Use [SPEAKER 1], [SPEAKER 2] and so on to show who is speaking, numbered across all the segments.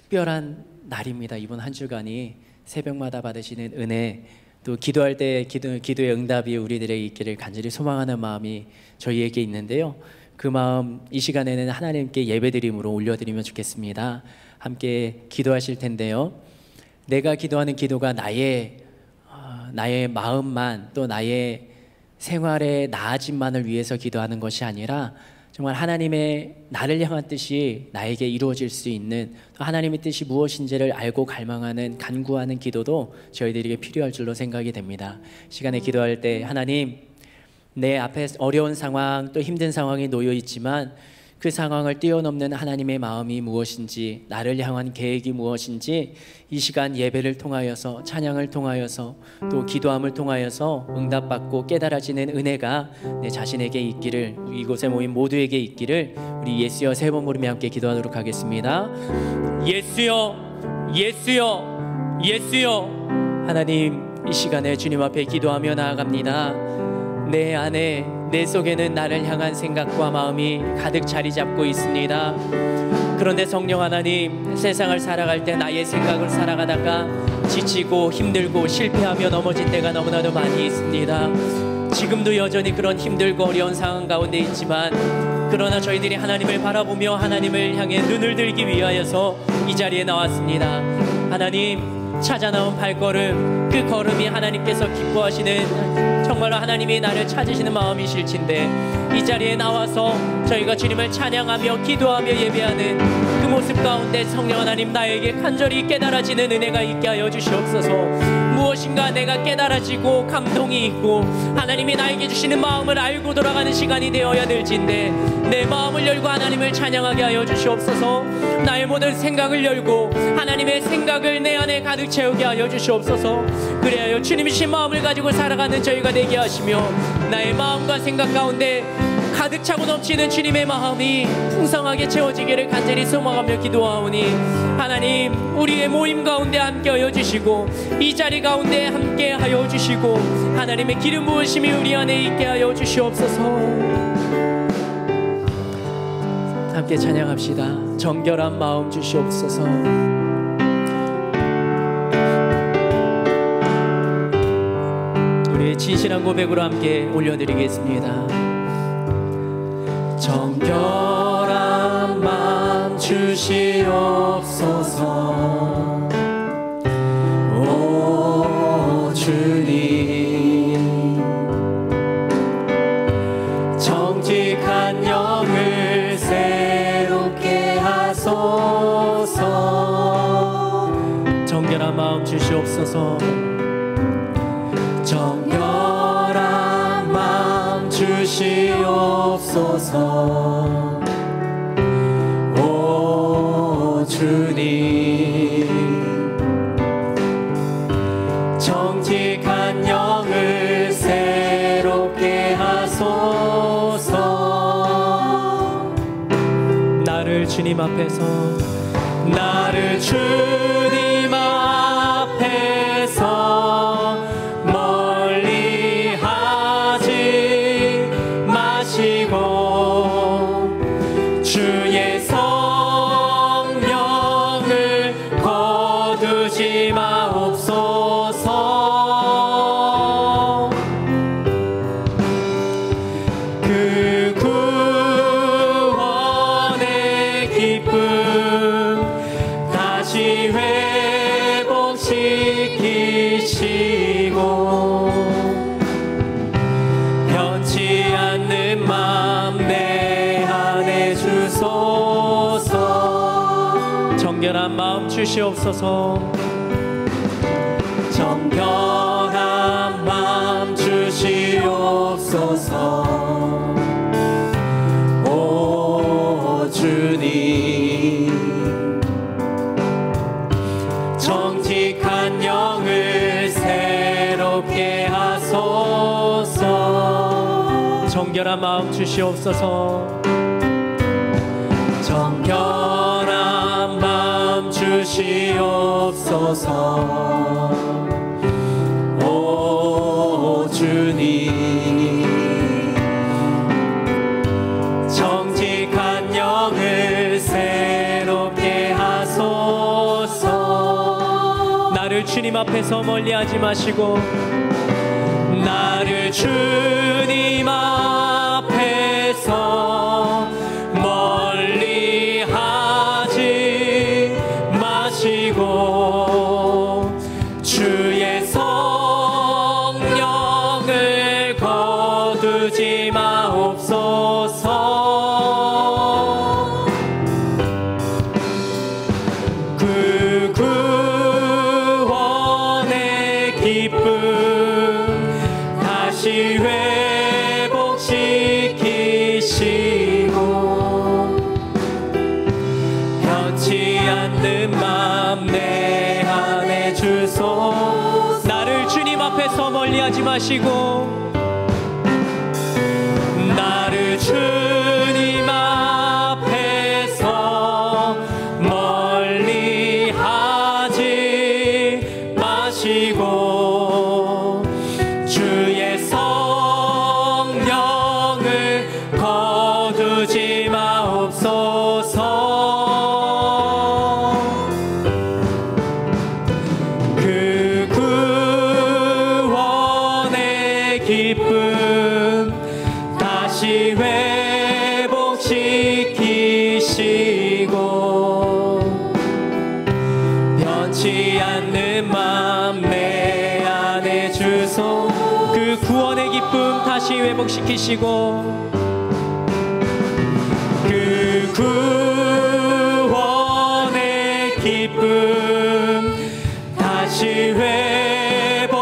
[SPEAKER 1] 특별한 날입니다. 이번 한 주간이 새벽마다 받으시는 은혜, 또 기도할 때 기도의 응답이 우리들에게 있기를 간절히 소망하는 마음이 저희에게 있는데요. 그 마음 이 시간에는 하나님께 예배드림으로 올려드리면 좋겠습니다. 함께 기도하실 텐데요. 내가 기도하는 기도가 나의 마음만, 또 나의 생활의 나아짐만을 위해서 기도하는 것이 아니라 정말 하나님의 나를 향한 뜻이 나에게 이루어질 수 있는, 또 하나님의 뜻이 무엇인지를 알고 갈망하는, 간구하는 기도도 저희들에게 필요할 줄로 생각이 됩니다. 시간에 기도할 때 하나님, 내 앞에 어려운 상황, 또 힘든 상황이 놓여 있지만 그 상황을 뛰어넘는 하나님의 마음이 무엇인지, 나를 향한 계획이 무엇인지 이 시간 예배를 통하여서, 찬양을 통하여서, 또 기도함을 통하여서 응답받고 깨달아지는 은혜가 내 자신에게 있기를, 이곳에 모인 모두에게 있기를 우리 예수여 세 번 부르며 함께 기도하도록 하겠습니다. 예수여, 예수여, 예수여. 하나님, 이 시간에 주님 앞에 기도하며 나아갑니다. 내 안에, 내 속에는 나를 향한 생각과 마음이 가득 자리 잡고 있습니다. 그런데 성령 하나님, 세상을 살아갈 때 나의 생각을 살아가다가 지치고 힘들고 실패하며 넘어진 때가 너무나도 많이 있습니다. 지금도 여전히 그런 힘들고 어려운 상황 가운데 있지만, 그러나 저희들이 하나님을 바라보며 하나님을 향해 눈을 들기 위하여서 이 자리에 나왔습니다. 하나님, 찾아 나온 발걸음, 그 걸음이 하나님께서 기뻐하시는, 정말로 하나님이 나를 찾으시는 마음이실진데, 이 자리에 나와서 저희가 주님을 찬양하며 기도하며 예배하는 그 모습 가운데 성령 하나님, 나에게 간절히 깨달아지는 은혜가 있게 하여 주시옵소서. 무엇인가 내가 깨달아지고 감동이 있고 하나님이 나에게 주시는 마음을 알고 돌아가는 시간이 되어야 될진데, 내 마음을 열고 하나님을 찬양하게 하여 주시옵소서. 나의 모든 생각을 열고 하나님의 생각을 내 안에 가득 채우게 하여 주시옵소서. 그래야 주님이신 마음을 가지고 살아가는 저희가 되게 하시며, 나의 마음과 생각 가운데 가득 차고 넘치는 주님의 마음이 풍성하게 채워지기를 간절히 소망하며 기도하오니, 하나님, 우리의 모임 가운데 함께하여 주시고 이 자리 가운데 함께하여 주시고 하나님의 기름 부으심이 우리 안에 있게 하여 주시옵소서. 함께 찬양합시다. 정결한 마음 주시옵소서. 우리의 진실한 고백으로 함께 올려드리겠습니다. 정결한 마음 주시옵소서. 오 주님, 정직한 영을 새롭게 하소서. 정결한 마음 주시옵소서. 정결한 마음 주시옵소서. 오 주님, 정직한 영을 새롭게 하소서. 나를 주님 앞에서, 나를 주님 앞에서 멀리 하지 마시고 주의 성령을 거두지 마옵소서. 그 구원의 기쁨 다시 회복시키시고, 변치 않는 마음 내 안에 주소서. 정결한 마음 주시옵소서. 정결한 마음 주시옵소서. 오 주님, 정직한 영을 새롭게 하소서. 정결한 마음 주시옵소서. 정결한 마음 주시옵소서. 오 주님, 정직한 영을 새롭게 하소서. 나를 주님 앞에서 멀리하지 마시고, 나를 주님 앞에서 멀리하지 마시고, 주의 성령을 거두지 마옵소서. 그 구원의 기쁨 다시 회복시키시고, 변치 않는 맘 내 안에 주소서. 나를 주님 앞에서 멀리하지 마시고, 나를 주님 앞에서 멀리하지 마시고, 주의 성령을 거두지 마옵소서. 그 구원의 기쁨 다시 회복시키시고, 변치 않는 맘 내 안에 주소. 그 구원의 기쁨 다시 회복시키시고, 그 구원의 기쁨 다시 회복시키시고,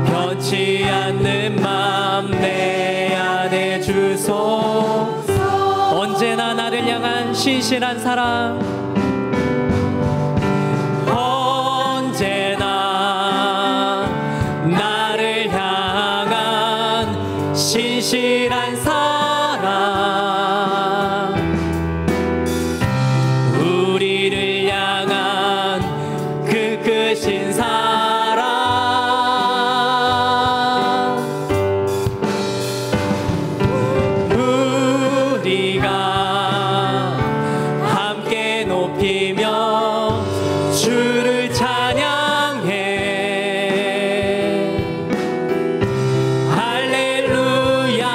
[SPEAKER 1] 변치 않는 맘 내 안에 주소. 언제나 나를 향한 신실한 사랑, 언제나 나를 향한 신실한 사랑, 우리를 향한 그 크신 사랑, 우리가 함께 높이며 주를 찬양해. 할렐루야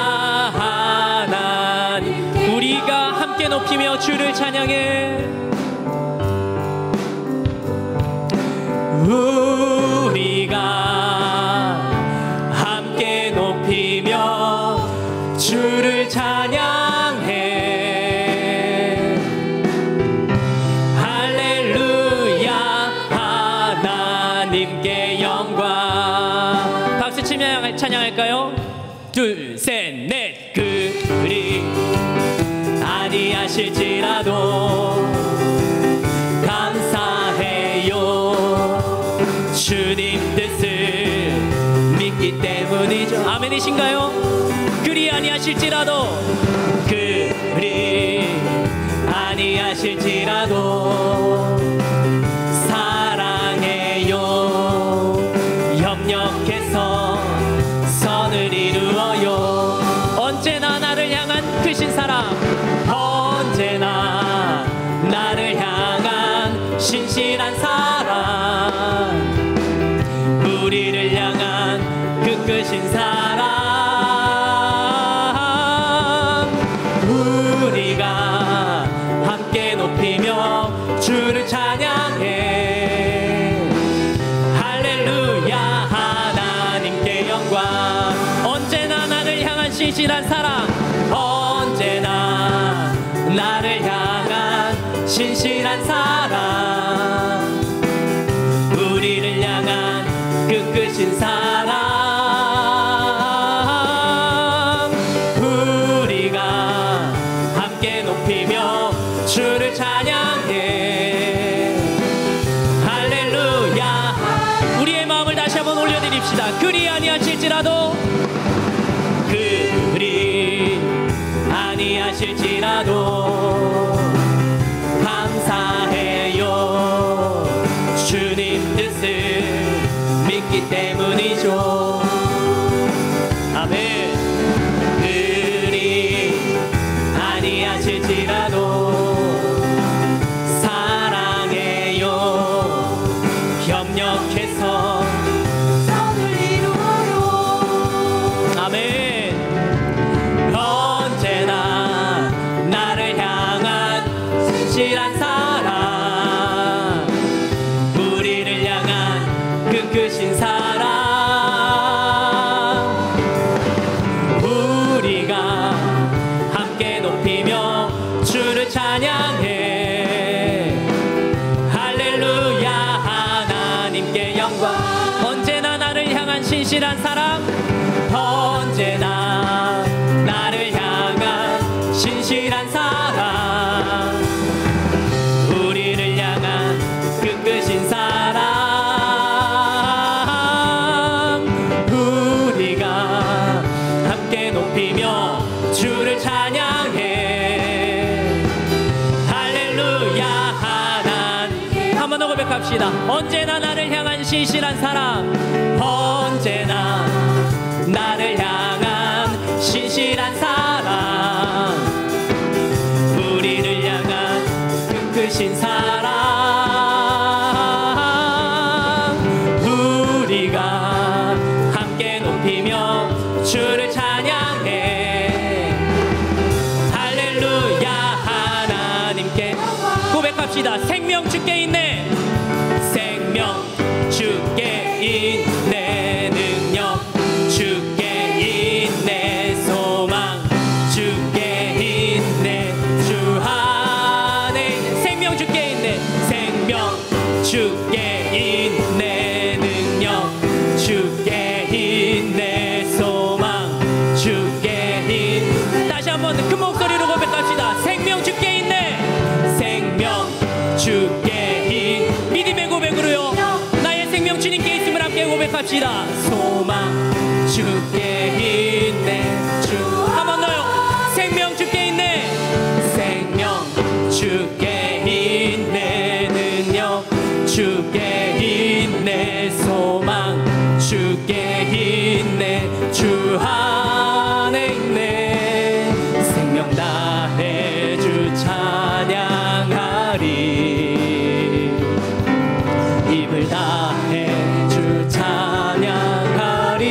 [SPEAKER 1] 하나님. 우리가 함께 높이며 주를 찬양해. 우리가 함께 높이며 주를 찬양해. 할렐루야 하나님께 영광. 박수 치며 찬양할까요? 둘, 셋, 넷. 그리 아니하실지라도 감사해요. 주님 뜻을 믿기 때문이죠. 아멘이신가요? 그리 아니하실지라도, 그리 아니하실지라도 사랑해요. 협력해서 선을 이루어요. 언제나 나를 향한 크신 사랑, 언제나 나를 향한 신실한 사랑, 우리를 향한 그 크신 사랑, 우리가 함께 높이며 주를 찬양해. 할렐루야 하나님께 영광. 언제나 나를 향한 신실한 사랑, 언제나 나를 향한 신실한 사랑, 우리를 향한 그 크신 사랑, 우리가 함께 높이며 주를 찬양해. 할렐루야. 우리의 마음을 다시 한번 올려드립시다. 그리 아니하실지라도, 그리 아니하실지라도 감사해요. 주님 뜻을 믿기 때문이죠. 아멘. 그리 아니하실지라도 신실한 사랑 언제나 나를 향한 신실한 사랑 우리를 향한 끝끝인 사랑 우리가 함께 높이며 주를 찬양해 할렐루야 하나님 한 번 더 고백합시다. 언제나 나를 향한 신실한 사랑 언제나 나를 향한 신실한 사랑 우리를 향한 끝끝인 사랑 우리가 함께 높이며 주를 찬양해 할렐루야 하나님께 고백합시다. 생명 주께 있네 생명 주께 있네 능력 주께 있네 소망 주께 있네 주 안에 생명 주께 있네 생명 주께 있네 능력 주께 있네 소망 주께 있네 다시 한번 큰 목소리로 고백합시다. 생명 주께 있네 생명 주께 있네 믿음의 고백으로요 나의 생명 주님께 있음을 함께 고백합시다. 소망 주께 있네 주 한 번 더요. 생명 주께 있네 생명 주께 있네 능력 주께 있네 소망 주께 있네 주 안에 있네 생명 다해 주 찬양하리 입을 다해 주 찬양하리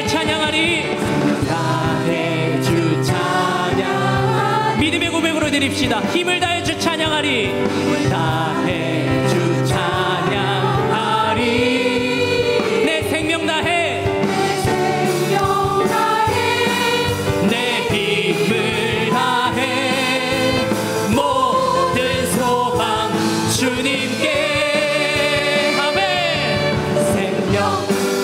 [SPEAKER 1] 주 찬양하리. 다해 주 찬양. 믿음의 고백으로 드립시다. 힘을 다해 주 찬양하리. 힘을 다해 주 찬양하리. 내 생명 다해. 내 생명 다해. 내 힘을 다해. 모든 소망 주님께.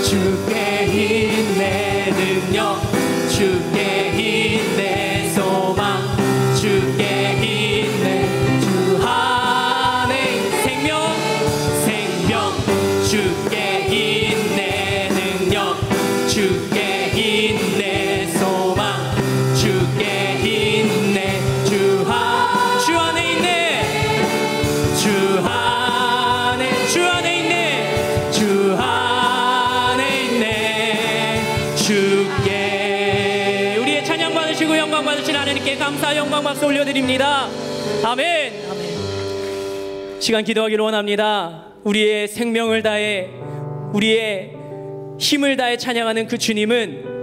[SPEAKER 1] 주께 있네 능력, 주께 있네 소망, 주께 있네 주 안에 생명, 생명, 주께 있네 능력, 주께 있네 소망, 주께 있네 주 안에 있네, 주 안에 있네, 주 주께. 우리의 찬양 받으시고 영광 받으신 하나님께 감사 영광 박수 올려드립니다. 아멘. 아멘. 시간 기도하기를 원합니다. 우리의 생명을 다해 우리의 힘을 다해 찬양하는 그 주님은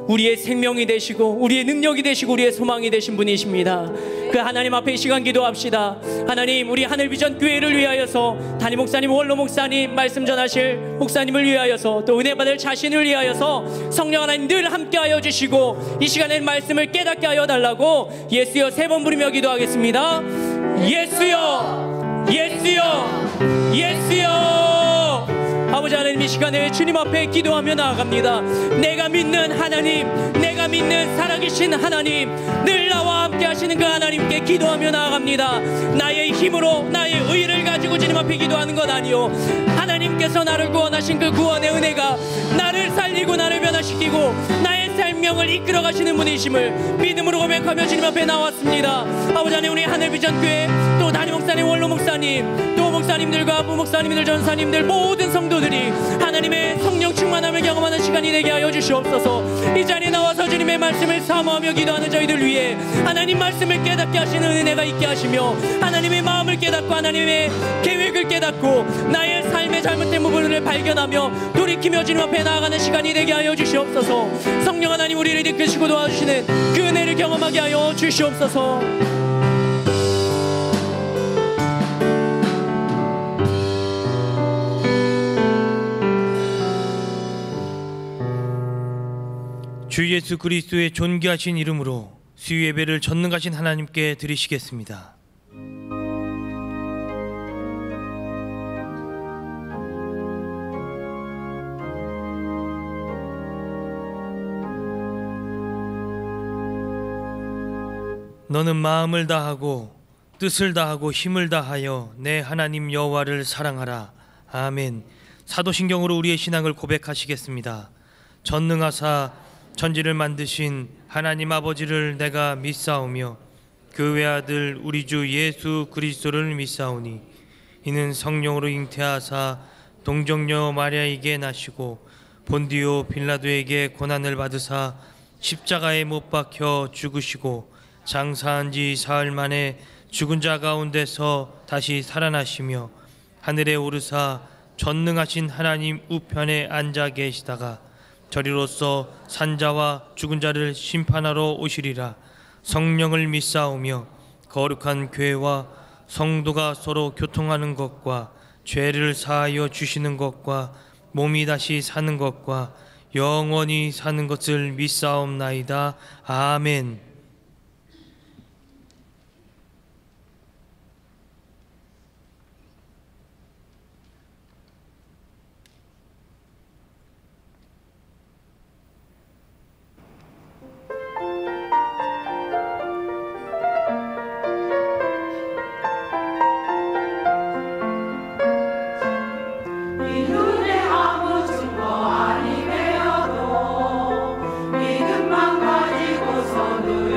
[SPEAKER 1] 우리의 생명이 되시고 우리의 능력이 되시고 우리의 소망이 되신 분이십니다. 그 하나님 앞에 이 시간 기도합시다. 하나님, 우리 하늘비전 교회를 위하여서 담임 목사님, 원로 목사님, 말씀 전하실 목사님을 위하여서 또 은혜 받을 자신을 위하여서 성령 하나님 늘 함께하여 주시고 이 시간에 말씀을 깨닫게 하여 달라고 예수여 3번 부르며 기도하겠습니다. 예수여, 예수여, 예수여. 아버지 하나님, 이 시간에 주님 앞에 기도하며 나아갑니다. 내가 믿는 하나님, 내가 믿는 살아계신 하나님, 늘 나와 함께 하시는 그 하나님께 기도하며 나아갑니다. 나의 힘으로 나의 의를 가지고 주님 앞에 기도하는 건 아니요, 하나님께서 나를 구원하신 그 구원의 은혜가 나를 살리고 나를 변화시키고 나의 생명을 이끌어 가시는 분이심을 믿음으로 고백하며 주님 앞에 나왔습니다. 아버지 하나님, 우리 하늘비전교회 또 담임 목사님, 원로 목사님, 또 목사님들과 부목사님들, 전사님들, 모든 성도들이 하나님의 성령 충만함을 경험하는 시간이 되게 하여 주시옵소서. 이 자리에 나와서 주님의 말씀을 사모하며 기도하는 저희들 위해 하나님 말씀을 깨닫게 하시는 은혜가 있게 하시며 하나님의 마음을 깨닫고 하나님의 계획을 깨닫고 나의 삶의 잘못된 부분을 발견하며 돌이키며 주님 앞에 나아가는 시간이 되게 하여 주시옵소서. 성령 하나님, 우리를 이끄시고 도와주시는 그 은혜를 경험하게 하여 주시옵소서.
[SPEAKER 2] 주 예수 그리스도의 존귀하신 이름으로 수요 예배를 전능하신 하나님께 드리시겠습니다. 너는 마음을 다하고 뜻을 다하고 힘을 다하여 내 하나님 여호와를 사랑하라. 아멘. 사도신경으로 우리의 신앙을 고백하시겠습니다. 전능하사 천지를 만드신 하나님 아버지를 내가 믿사오며 그 외아들 우리 주 예수 그리스도를 믿사오니 이는 성령으로 잉태하사 동정녀 마리아에게 나시고 본디오 빌라도에게 고난을 받으사 십자가에 못 박혀 죽으시고 장사한 지 사흘 만에 죽은 자 가운데서 다시 살아나시며 하늘에 오르사 전능하신 하나님 우편에 앉아 계시다가 저리로서 산자와 죽은 자를 심판하러 오시리라. 성령을 믿사오며 거룩한 교회와 성도가 서로 교통하는 것과 죄를 사하여 주시는 것과 몸이 다시 사는 것과 영원히 사는 것을 믿사옵나이다. 아멘.
[SPEAKER 3] 믿음만 가지고서는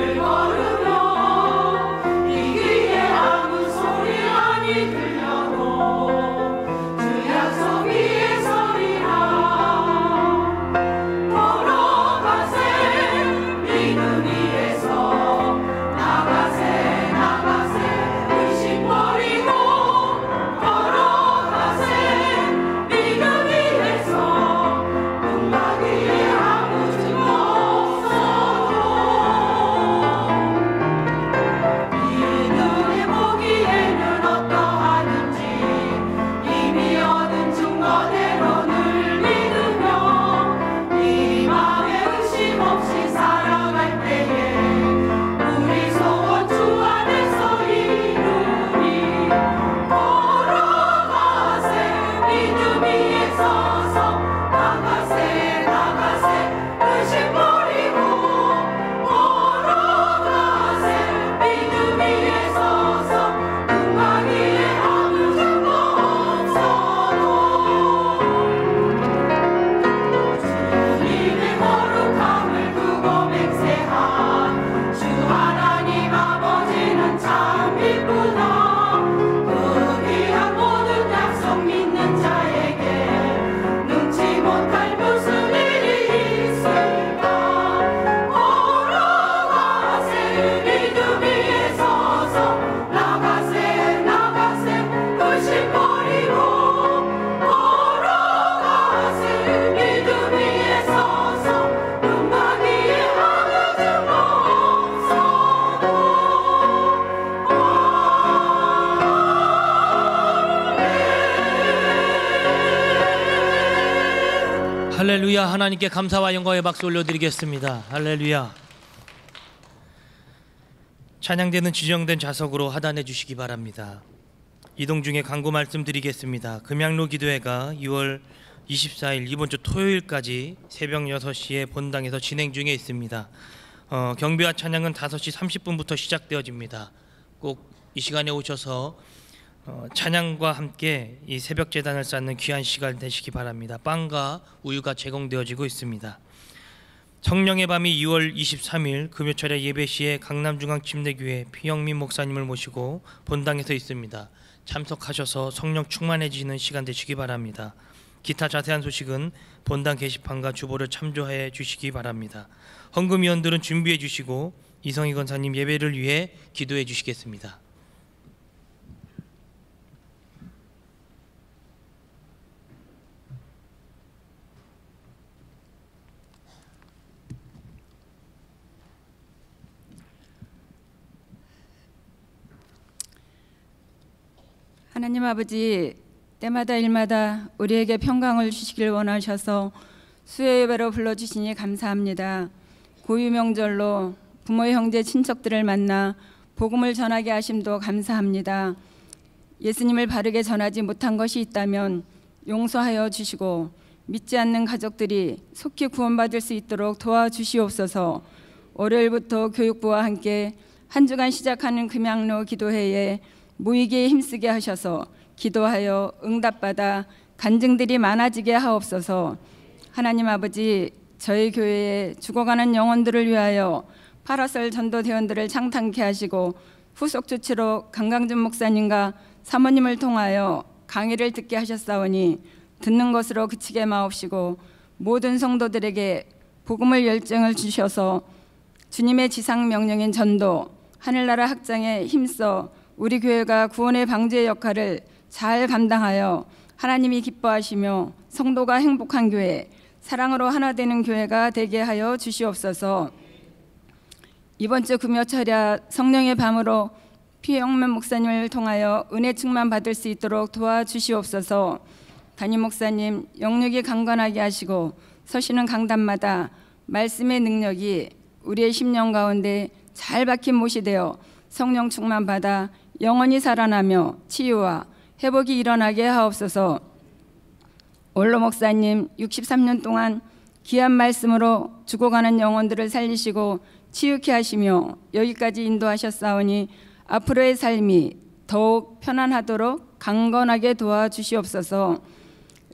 [SPEAKER 2] 할렐루야. 하나님께 감사와 영광의 박수 올려드리겠습니다. 할렐루야. 찬양대는 지정된 좌석으로 하단해 주시기 바랍니다. 이동 중에 광고 말씀드리겠습니다. 금양로 기도회가 2월 24일 이번 주 토요일까지 새벽 6시에 본당에서 진행 중에 있습니다. 경배와 찬양은 5시 30분부터 시작되어집니다. 꼭 이 시간에 오셔서 찬양과 함께 이 새벽 제단을 쌓는 귀한 시간 되시기 바랍니다. 빵과 우유가 제공되어지고 있습니다. 성령의 밤이 2월 23일 금요철에 예배 시에 강남중앙침례교회 피영민 목사님을 모시고 본당에서 있습니다. 참석하셔서 성령 충만해지는 시간 되시기 바랍니다. 기타 자세한 소식은 본당 게시판과 주보를 참조해 주시기 바랍니다. 헌금위원들은 준비해 주시고 이성희 권사님 예배를 위해 기도해 주시겠습니다.
[SPEAKER 3] 하나님 아버지, 때마다 일마다 우리에게 평강을 주시길 원하셔서 수요예배로 불러주시니 감사합니다. 고유명절로 부모, 형제, 친척들을 만나 복음을 전하게 하심도 감사합니다. 예수님을 바르게 전하지 못한 것이 있다면 용서하여 주시고 믿지 않는 가족들이 속히 구원받을 수 있도록 도와주시옵소서. 월요일부터 교육부와 함께 한 주간 시작하는 금양로 기도회에 모이기에 힘쓰게 하셔서 기도하여 응답받아 간증들이 많아지게 하옵소서. 하나님 아버지, 저희 교회에 죽어가는 영혼들을 위하여 파라솔 전도대원들을 창탄케 하시고 후속 조치로 강강준 목사님과 사모님을 통하여 강의를 듣게 하셨사오니 듣는 것으로 그치게 마옵시고 모든 성도들에게 복음을 열정을 주셔서 주님의 지상 명령인 전도, 하늘나라 확장에 힘써 우리 교회가 구원의 방주의 역할을 잘 감당하여 하나님이 기뻐하시며 성도가 행복한 교회, 사랑으로 하나 되는 교회가 되게 하여 주시옵소서. 이번 주 금요철야 성령의 밤으로 피영민 목사님을 통하여 은혜 충만 받을 수 있도록 도와주시옵소서. 담임 목사님 영육이 강건하게 하시고 서시는 강단마다 말씀의 능력이 우리의 심령 가운데 잘 박힌 못이 되어 성령 충만 받아 영원히 살아나며 치유와 회복이 일어나게 하옵소서. 원로 목사님 63년 동안 귀한 말씀으로 죽어가는 영혼들을 살리시고 치유케 하시며 여기까지 인도하셨사오니 앞으로의 삶이 더욱 편안하도록 강건하게 도와주시옵소서.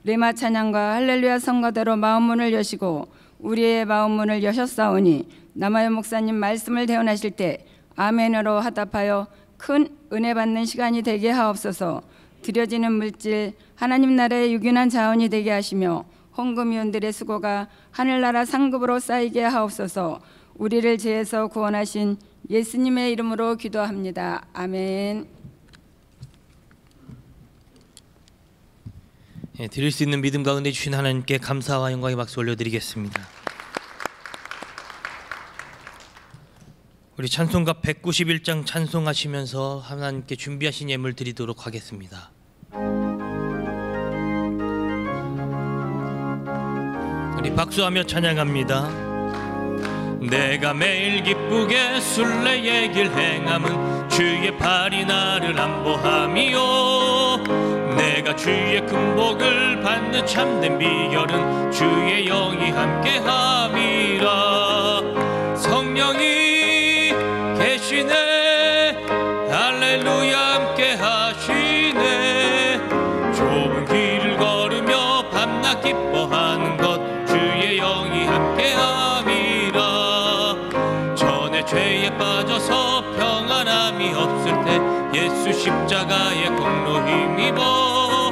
[SPEAKER 3] 레마 찬양과 할렐루야 성가대로 마음문을 여시고 우리의 마음문을 여셨사오니 남아연 목사님 말씀을 대언하실 때 아멘으로 화답하여 큰 은혜 받는 시간이 되게 하옵소서. 드려지는 물질 하나님 나라의 유기한 자원이 되게 하시며 헌금위원들의 수고가 하늘나라 상급으로 쌓이게 하옵소서. 우리를 죄에서 구원하신 예수님의 이름으로 기도합니다. 아멘.
[SPEAKER 2] 드릴 수 있는 믿음 가운데 주신 하나님께 감사와 영광의 박수 올려드리겠습니다. 우리 찬송가 191장 찬송하시면서 하나님께 준비하신 예물 드리도록 하겠습니다. 우리 박수하며 찬양합니다. 내가 매일 기쁘게 순례의 길 행함은 주의 팔이 나를 안보함이요, 내가 주의 큰 복을 받는 참된 비결은 주의 영이 함께함이라. 성령이 계시네, 할렐루야 함께 하시네. 좁은 길을 걸으며 밤낮 기뻐하는 것 주의 영이 함께함이라. 전에 죄에 빠져서 평안함이 없을 때 예수 십자가의 공로 힘입어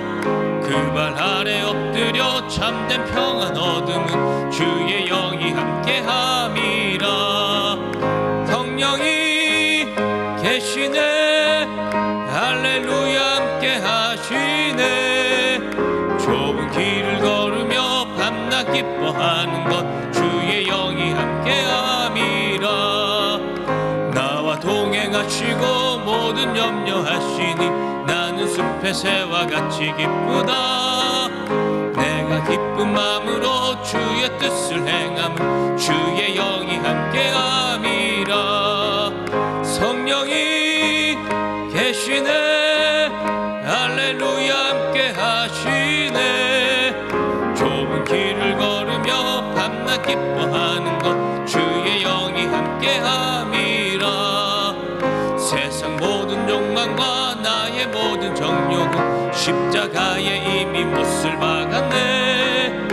[SPEAKER 2] 그 발 아래 엎드려 참된 평안 얻음은 주의 영이 함께함이라. 성령이 계시네, 할렐루야 함께 하시네. 좁은 길을 걸으며 밤낮 기뻐하는 것 주의 영이 함께함이라. 나와 동행하시고 모든 염려하시니 나는 숲의 새와 같이 기쁘다. 내가 내가 기쁜 마음으로 주의 뜻을 행함은 주의 영이 함께함이라. 성령이 계시네 할렐루야 함께 하시네. 좁은 길을 걸으며 밤낮 기뻐하는 것 주의 영이 함께함이라. 세상 모든 욕망과 나의 모든 정욕은 십자가에 이미 못을 박았네.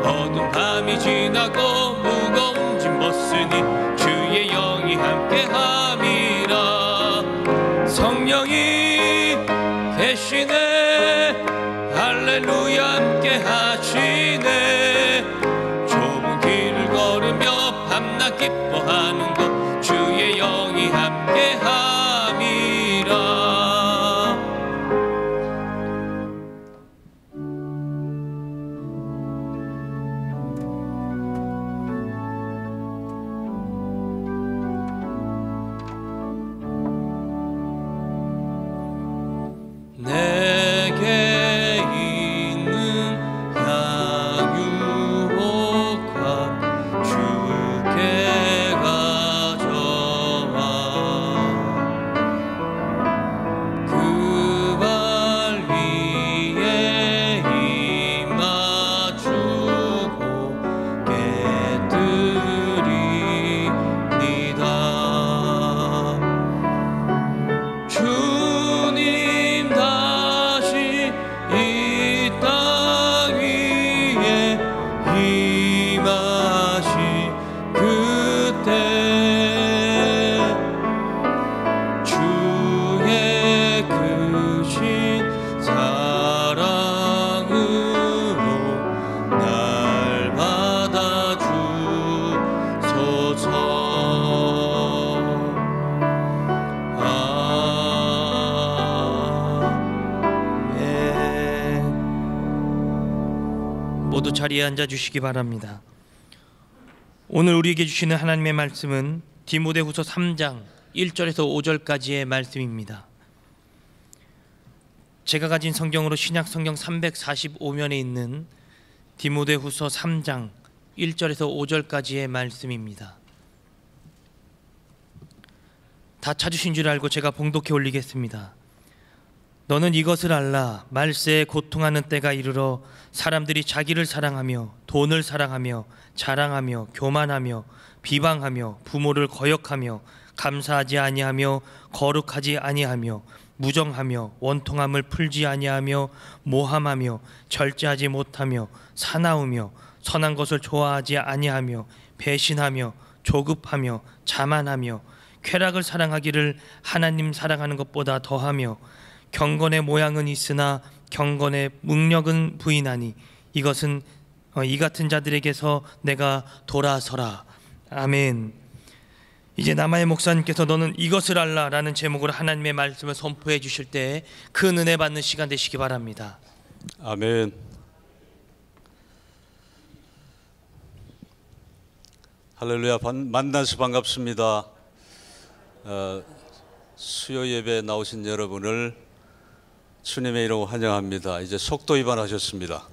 [SPEAKER 2] 어두운 밤이 지나고 무거운 짐 벗으니 주의 영이 함께함이라. 성령이 계시네 할렐루야 함께 하시네. 좁은 길을 걸으며 밤낮 기뻐하는 것 주의 영이 함께함이라. 내게 있는 향유옥화 주께 가져와. 그 발 위에 임마주고 깨뜨리니다. 주님 다시 이 땅 위에 임하신 그때 주의 크신 사랑으로 날 받아주소서. 모두 자리에 앉아 주시기 바랍니다. 오늘 우리에게 주시는 하나님의 말씀은 디모데후서 3장 1절에서 5절까지의 말씀입니다. 제가 가진 성경으로 신약 성경 345면에 있는 디모데후서 3장 1절에서 5절까지의 말씀입니다. 다 찾으신 줄 알고 제가 봉독해 올리겠습니다. 너는 이것을 알라. 말세에 고통하는 때가 이르러 사람들이 자기를 사랑하며 돈을 사랑하며 자랑하며 교만하며 비방하며 부모를 거역하며 감사하지 아니하며 거룩하지 아니하며 무정하며 원통함을 풀지 아니하며 모함하며 절제하지 못하며 사나우며 선한 것을 좋아하지 아니하며 배신하며 조급하며 자만하며 쾌락을 사랑하기를 하나님 사랑하는 것보다 더하며 경건의 모양은 있으나 경건의 능력은 부인하니 이것은 이 같은 자들에게서 내가 돌아서라. 아멘. 이제 남아의 목사님께서 너는 이것을 알라 라는 제목으로 하나님의 말씀을 선포해 주실 때 큰 은혜 받는 시간 되시기 바랍니다.
[SPEAKER 4] 아멘. 할렐루야. 만나서 반갑습니다. 수요 예배에 나오신 여러분을 주님의 이름으로 환영합니다. 이제 속도 위반하셨습니다.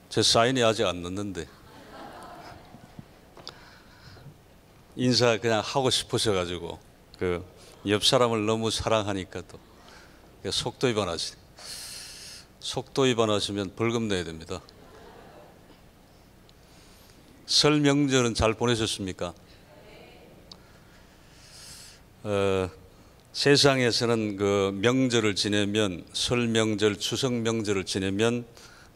[SPEAKER 4] 제 사인이 아직 안 났는데 인사 그냥 하고 싶으셔가지고 그 옆 사람을 너무 사랑하니까 또 속도 위반하시. 속도 위반하시면 벌금 내야 됩니다. 설 명절은 잘 보내셨습니까? 세상에서는 그 명절을 지내면 설 명절, 추석 명절을 지내면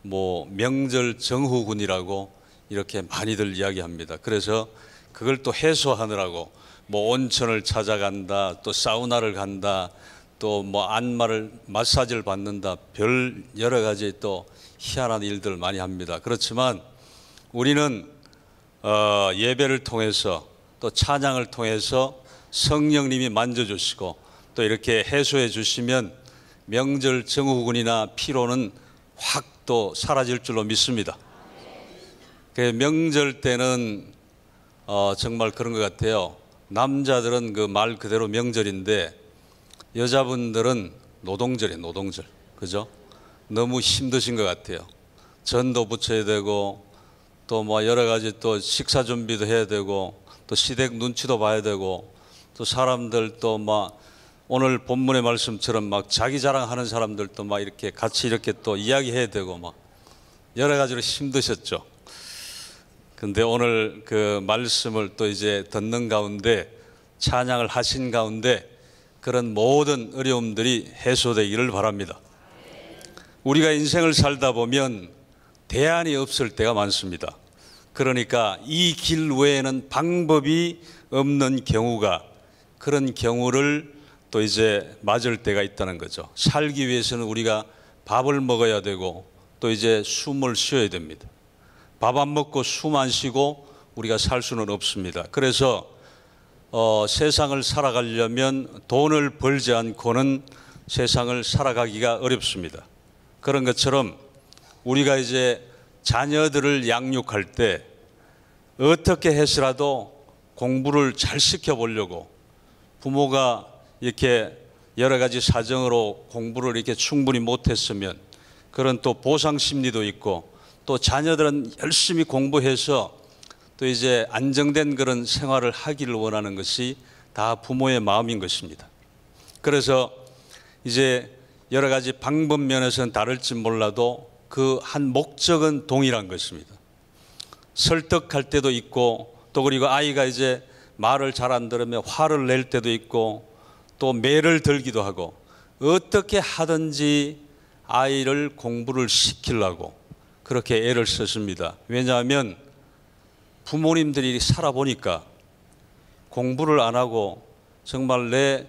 [SPEAKER 4] 뭐 명절 정후군이라고 이렇게 많이들 이야기합니다. 그래서 그걸 또 해소하느라고 뭐 온천을 찾아간다, 또 사우나를 간다, 또 뭐 안마를 마사지를 받는다, 별 여러 가지 또 희한한 일들 많이 합니다. 그렇지만 우리는 예배를 통해서 또 찬양을 통해서 성령님이 만져주시고 또 이렇게 해소해 주시면 명절 정후군이나 피로는 확 또 사라질 줄로 믿습니다. 명절 때는 정말 그런 것 같아요. 남자들은 그 말 그대로 명절인데 여자분들은 노동절이에요. 노동절. 그죠? 너무 힘드신 것 같아요. 전도 붙여야 되고 또 뭐 여러 가지 또 식사 준비도 해야 되고 또 시댁 눈치도 봐야 되고 또 사람들 또 막 오늘 본문의 말씀처럼 막 자기 자랑하는 사람들도 막 이렇게 같이 이렇게 또 이야기해야 되고 막 여러 가지로 힘드셨죠. 근데 오늘 그 말씀을 또 이제 듣는 가운데 찬양을 하신 가운데 그런 모든 어려움들이 해소되기를 바랍니다. 우리가 인생을 살다 보면 대안이 없을 때가 많습니다. 그러니까 이 길 외에는 방법이 없는 경우가, 그런 경우를 또 이제 맞을 때가 있다는 거죠. 살기 위해서는 우리가 밥을 먹어야 되고 또 이제 숨을 쉬어야 됩니다. 밥 안 먹고 숨 안 쉬고 우리가 살 수는 없습니다. 그래서 세상을 살아가려면 돈을 벌지 않고는 세상을 살아가기가 어렵습니다. 그런 것처럼 우리가 이제 자녀들을 양육할 때 어떻게 해서라도 공부를 잘 시켜보려고 부모가 이렇게 여러 가지 사정으로 공부를 이렇게 충분히 못했으면 그런 또 보상 심리도 있고 또 자녀들은 열심히 공부해서 또 이제 안정된 그런 생활을 하기를 원하는 것이 다 부모의 마음인 것입니다. 그래서 이제 여러 가지 방법 면에서는 다를지 몰라도 그 한 목적은 동일한 것입니다. 설득할 때도 있고 또 그리고 아이가 이제 말을 잘 안 들으면 화를 낼 때도 있고 또 매를 들기도 하고 어떻게 하든지 아이를 공부를 시키려고 그렇게 애를 썼습니다. 왜냐하면 부모님들이 살아보니까 공부를 안 하고 정말 내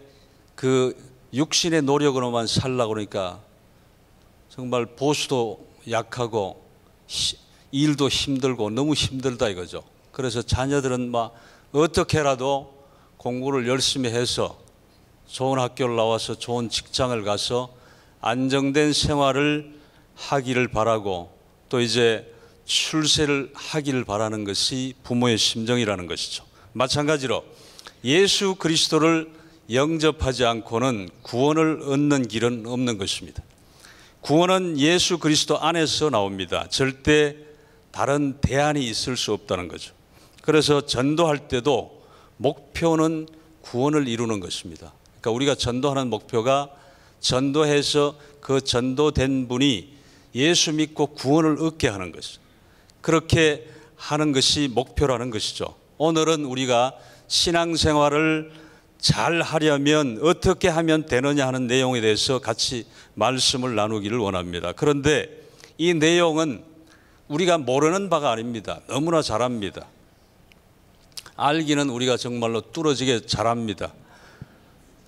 [SPEAKER 4] 그 육신의 노력으로만 살려고 그러니까 정말 보수도 약하고 일도 힘들고 너무 힘들다 이거죠. 그래서 자녀들은 막 어떻게라도 공부를 열심히 해서 좋은 학교를 나와서 좋은 직장을 가서 안정된 생활을 하기를 바라고 또 이제 출세를 하기를 바라는 것이 부모의 심정이라는 것이죠. 마찬가지로 예수 그리스도를 영접하지 않고는 구원을 얻는 길은 없는 것입니다. 구원은 예수 그리스도 안에서 나옵니다. 절대 다른 대안이 있을 수 없다는 거죠. 그래서 전도할 때도 목표는 구원을 이루는 것입니다. 그러니까 우리가 전도하는 목표가 전도해서 그 전도된 분이 예수 믿고 구원을 얻게 하는 것이죠. 그렇게 하는 것이 목표라는 것이죠. 오늘은 우리가 신앙생활을 잘 하려면 어떻게 하면 되느냐 하는 내용에 대해서 같이 말씀을 나누기를 원합니다. 그런데 이 내용은 우리가 모르는 바가 아닙니다. 너무나 잘합니다. 알기는 우리가 정말로 뚫어지게 잘합니다.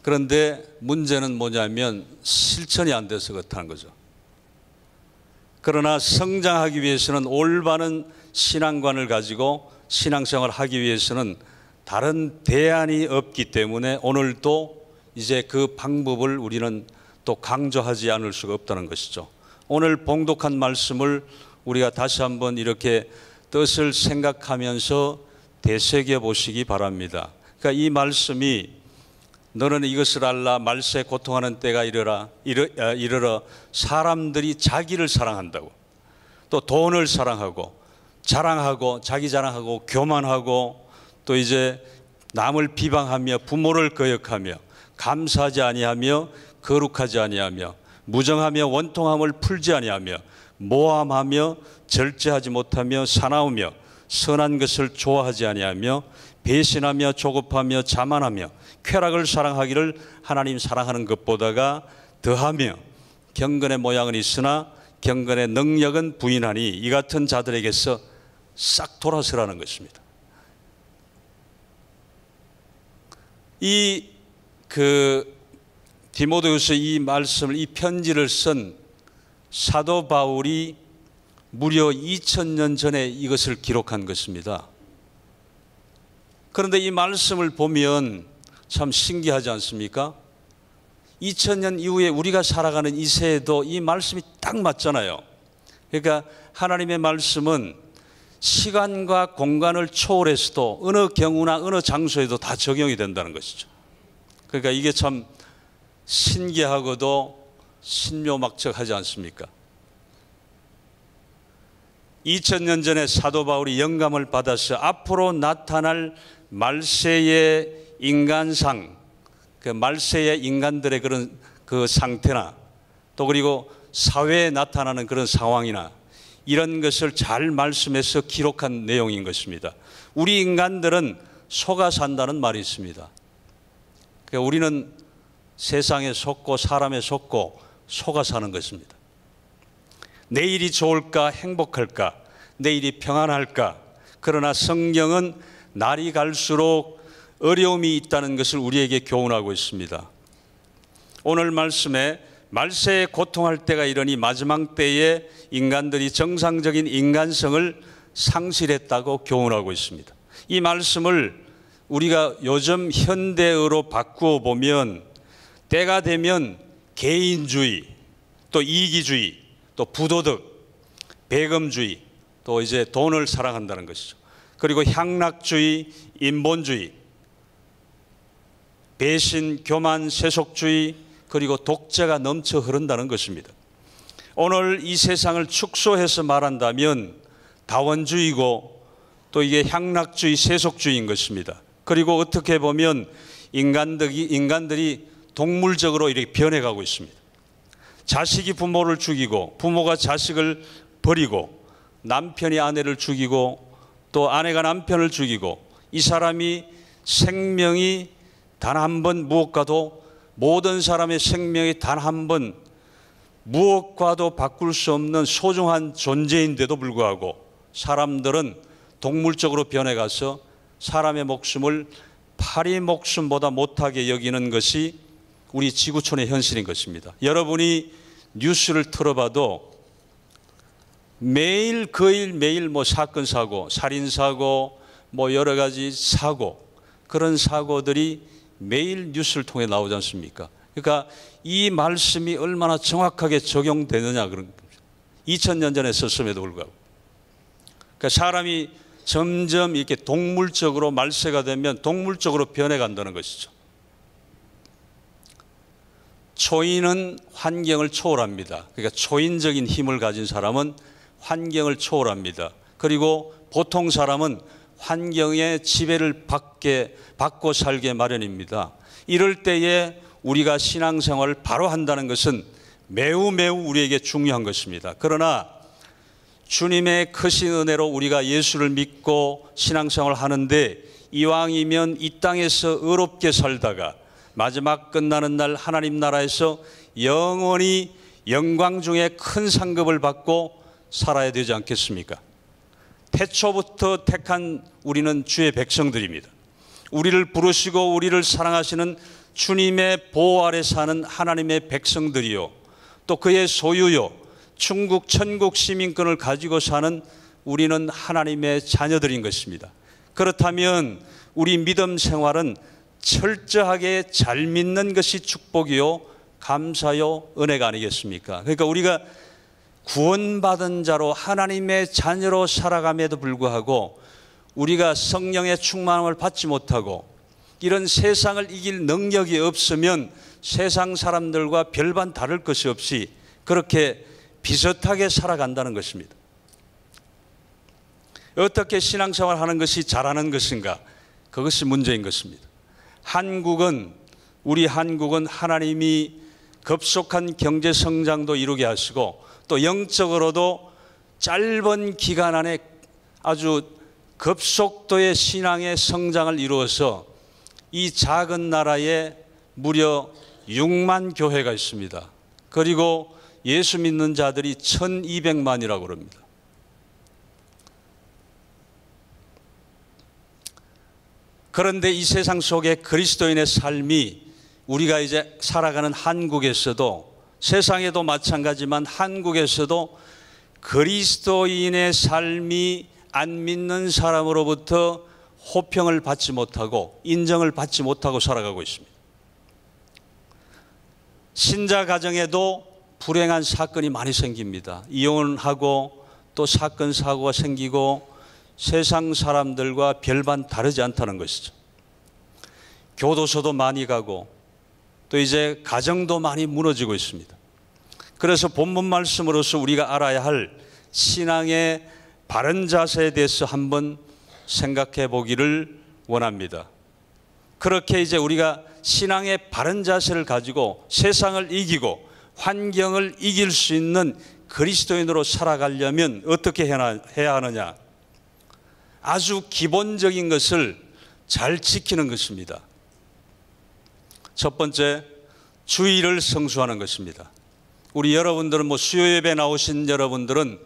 [SPEAKER 4] 그런데 문제는 뭐냐면 실천이 안 돼서 그렇다는 거죠. 그러나 성장하기 위해서는 올바른 신앙관을 가지고 신앙생활을 하기 위해서는 다른 대안이 없기 때문에 오늘도 이제 그 방법을 우리는 또 강조하지 않을 수가 없다는 것이죠. 오늘 봉독한 말씀을 우리가 다시 한번 이렇게 뜻을 생각하면서 되새겨 보시기 바랍니다. 그러니까 이 말씀이 너는 이것을 알라 말세 고통하는 때가 이르러 사람들이 자기를 사랑한다고 또 돈을 사랑하고 자랑하고 자기 자랑하고 교만하고 또 이제 남을 비방하며 부모를 거역하며 감사하지 아니하며 거룩하지 아니하며 무정하며 원통함을 풀지 아니하며 모함하며 절제하지 못하며 사나우며 선한 것을 좋아하지 아니하며 배신하며 조급하며 자만하며 쾌락을 사랑하기를 하나님 사랑하는 것보다가 더하며 경건의 모양은 있으나 경건의 능력은 부인하니 이 같은 자들에게서 싹 돌아서라는 것입니다. 디모데후서 이 말씀을 이 편지를 쓴 사도 바울이 무려 2000년 전에 이것을 기록한 것입니다. 그런데 이 말씀을 보면 참 신기하지 않습니까? 2000년 이후에 우리가 살아가는 이 세에도 이 말씀이 딱 맞잖아요. 그러니까 하나님의 말씀은 시간과 공간을 초월해서도 어느 경우나 어느 장소에도 다 적용이 된다는 것이죠. 그러니까 이게 참 신기하고도 신묘막측하지 않습니까? 2000년 전에 사도 바울이 영감을 받아서 앞으로 나타날 말세의 인간상, 그 말세의 인간들의 그런 그 상태나 또 그리고 사회에 나타나는 그런 상황이나 이런 것을 잘 말씀해서 기록한 내용인 것입니다. 우리 인간들은 속아 산다는 말이 있습니다. 그러니까 우리는 세상에 속고 사람에 속고 속아 사는 것입니다. 내일이 좋을까, 행복할까, 내일이 평안할까. 그러나 성경은 날이 갈수록 어려움이 있다는 것을 우리에게 교훈하고 있습니다. 오늘 말씀에 말세에 고통할 때가 이러니 마지막 때에 인간들이 정상적인 인간성을 상실했다고 교훈하고 있습니다. 이 말씀을 우리가 요즘 현대어로 바꾸어 보면 때가 되면 개인주의, 또 이기주의, 또 부도덕, 배금주의, 또 이제 돈을 사랑한다는 것이죠. 그리고 향락주의, 인본주의, 배신, 교만, 세속주의, 그리고 독재가 넘쳐 흐른다는 것입니다. 오늘 이 세상을 축소해서 말한다면 다원주의고 또 이게 향락주의, 세속주의인 것입니다. 그리고 어떻게 보면 인간들이 동물적으로 이렇게 변해가고 있습니다. 자식이 부모를 죽이고 부모가 자식을 버리고 남편이 아내를 죽이고 또 아내가 남편을 죽이고 이 사람이 생명이 단 한 번 무엇과도 모든 사람의 생명이 단 한 번 무엇과도 바꿀 수 없는 소중한 존재인데도 불구하고 사람들은 동물적으로 변해가서 사람의 목숨을 파리 목숨보다 못하게 여기는 것이 우리 지구촌의 현실인 것입니다. 여러분이 뉴스를 틀어봐도 거의 매일 뭐 사건 사고, 살인 사고, 뭐 여러 가지 사고, 그런 사고들이 매일 뉴스를 통해 나오지 않습니까? 그러니까 이 말씀이 얼마나 정확하게 적용되느냐 그런 겁니다. 2000년 전에 썼음에도 불구하고. 그러니까 사람이 점점 이렇게 동물적으로 말세가 되면 동물적으로 변해간다는 것이죠. 초인은 환경을 초월합니다. 그러니까 초인적인 힘을 가진 사람은 환경을 초월합니다. 그리고 보통 사람은 환경의 지배를 받고 살게 마련입니다. 이럴 때에 우리가 신앙생활을 바로 한다는 것은 매우 우리에게 중요한 것입니다. 그러나 주님의 크신 은혜로 우리가 예수를 믿고 신앙생활을 하는데 이왕이면 이 땅에서 의롭게 살다가 마지막 끝나는 날 하나님 나라에서 영원히 영광 중에 큰 상급을 받고 살아야 되지 않겠습니까? 태초부터 택한 우리는 주의 백성들입니다. 우리를 부르시고 우리를 사랑하시는 주님의 보호 아래 사는 하나님의 백성들이요, 또 그의 소유요, 천국 시민권을 가지고 사는 우리는 하나님의 자녀들인 것입니다. 그렇다면 우리 믿음 생활은 철저하게 잘 믿는 것이 축복이요 감사요 은혜가 아니겠습니까? 그러니까 우리가 구원받은 자로 하나님의 자녀로 살아감에도 불구하고 우리가 성령의 충만함을 받지 못하고 이런 세상을 이길 능력이 없으면 세상 사람들과 별반 다를 것이 없이 그렇게 비슷하게 살아간다는 것입니다. 어떻게 신앙생활을 하는 것이 잘하는 것인가? 그것이 문제인 것입니다. 우리 한국은 하나님이 급속한 경제 성장도 이루게 하시고 또 영적으로도 짧은 기간 안에 아주 급속도의 신앙의 성장을 이루어서 이 작은 나라에 무려 6만 교회가 있습니다. 그리고 예수 믿는 자들이 1200만이라고 그럽니다. 그런데 이 세상 속에 그리스도인의 삶이 우리가 이제 살아가는 한국에서도 세상에도 마찬가지지만 한국에서도 그리스도인의 삶이 안 믿는 사람으로부터 호평을 받지 못하고 인정을 받지 못하고 살아가고 있습니다. 신자 가정에도 불행한 사건이 많이 생깁니다. 이혼하고 또 사건 사고가 생기고 세상 사람들과 별반 다르지 않다는 것이죠. 교도소도 많이 가고 또 이제 가정도 많이 무너지고 있습니다. 그래서 본문 말씀으로서 우리가 알아야 할 신앙의 바른 자세에 대해서 한번 생각해 보기를 원합니다. 그렇게 이제 우리가 신앙의 바른 자세를 가지고 세상을 이기고 환경을 이길 수 있는 그리스도인으로 살아가려면 어떻게 해야 하느냐? 아주 기본적인 것을 잘 지키는 것입니다. 첫 번째, 주일을 성수하는 것입니다. 우리 여러분들은 수요 예배 나오신 여러분들은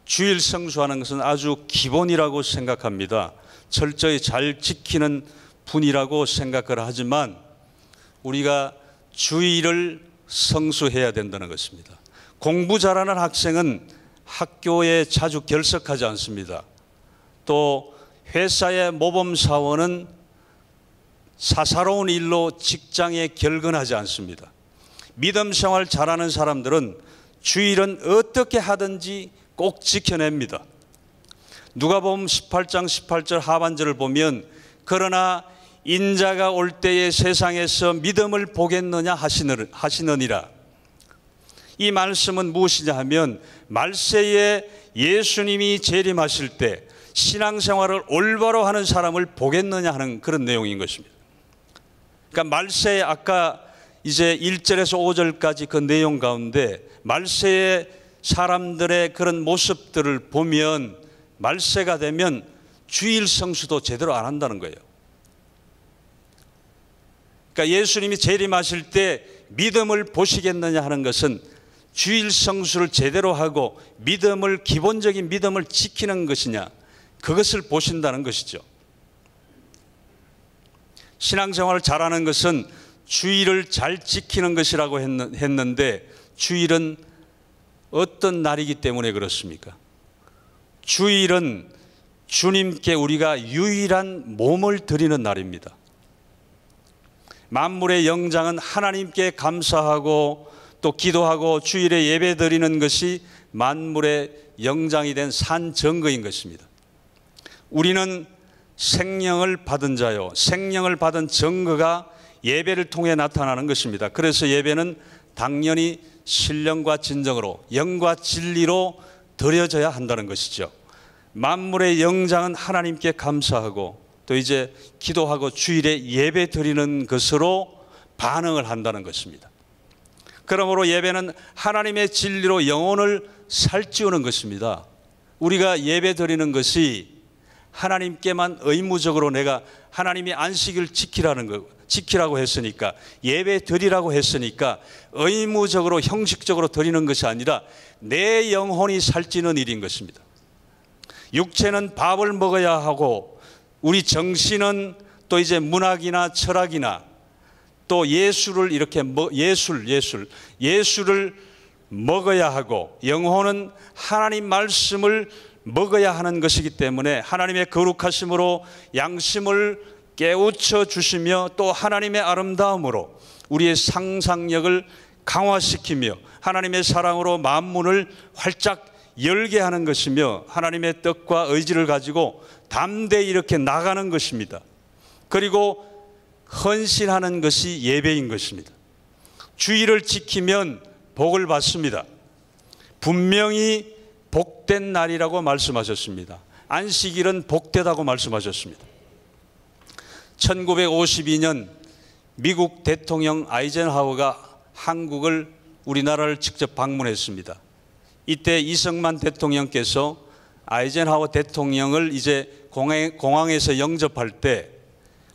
[SPEAKER 4] 주일 성수하는 것은 아주 기본이라고 생각합니다. 철저히 잘 지키는 분이라고 생각을 하지만 우리가 주일을 성수해야 된다는 것입니다. 공부 잘하는 학생은 학교에 자주 결석하지 않습니다. 또 회사의 모범사원은 사사로운 일로 직장에 결근하지 않습니다. 믿음 생활 잘하는 사람들은 주일은 어떻게 하든지 꼭 지켜냅니다. 누가복음 18장 18절 하반절을 보면 그러나 인자가 올 때에 세상에서 믿음을 보겠느냐 하시느니라. 이 말씀은 무엇이냐 하면 말세에 예수님이 재림하실 때 신앙생활을 올바로 하는 사람을 보겠느냐 하는 그런 내용인 것입니다. 그러니까 말세에 아까 이제 1절에서 5절까지 그 내용 가운데 말세의 사람들의 그런 모습들을 보면 말세가 되면 주일 성수도 제대로 안 한다는 거예요. 그러니까 예수님이 재림하실 때 믿음을 보시겠느냐 하는 것은 주일 성수를 제대로 하고 믿음을, 기본적인 믿음을 지키는 것이냐, 그것을 보신다는 것이죠. 신앙생활을 잘하는 것은 주일을 잘 지키는 것이라고 했는데 주일은 어떤 날이기 때문에 그렇습니까? 주일은 주님께 우리가 유일한 몸을 드리는 날입니다. 만물의 영장은 하나님께 감사하고 또 기도하고 주일에 예배 드리는 것이 만물의 영장이 된 산증거인 것입니다. 우리는 생명을 받은 자요, 생명을 받은 증거가 예배를 통해 나타나는 것입니다. 그래서 예배는 당연히 신령과 진정으로, 영과 진리로 드려져야 한다는 것이죠. 만물의 영장은 하나님께 감사하고 또 이제 기도하고 주일에 예배 드리는 것으로 반응을 한다는 것입니다. 그러므로 예배는 하나님의 진리로 영혼을 살찌우는 것입니다. 우리가 예배 드리는 것이 하나님께만 의무적으로 내가 하나님이 안식일 지키라고 했으니까, 예배 드리라고 했으니까 의무적으로 형식적으로 드리는 것이 아니라 내 영혼이 살찌는 일인 것입니다. 육체는 밥을 먹어야 하고 우리 정신은 또 이제 문학이나 철학이나 또 예술을 이렇게 예술을 먹어야 하고 영혼은 하나님 말씀을 먹어야 하는 것이기 때문에 하나님의 거룩하심으로 양심을 깨우쳐 주시며 또 하나님의 아름다움으로 우리의 상상력을 강화시키며 하나님의 사랑으로 만문을 활짝 열게 하는 것이며 하나님의 뜻과 의지를 가지고 담대히 이렇게 나가는 것입니다. 그리고 헌신하는 것이 예배인 것입니다. 주일을 지키면 복을 받습니다. 분명히 복된 날이라고 말씀하셨습니다. 안식일은 복되다고 말씀하셨습니다. 1952년 미국 대통령 아이젠하워가 한국을, 우리나라를 직접 방문했습니다. 이때 이승만 대통령께서 아이젠하워 대통령을 이제 공항에서 영접할 때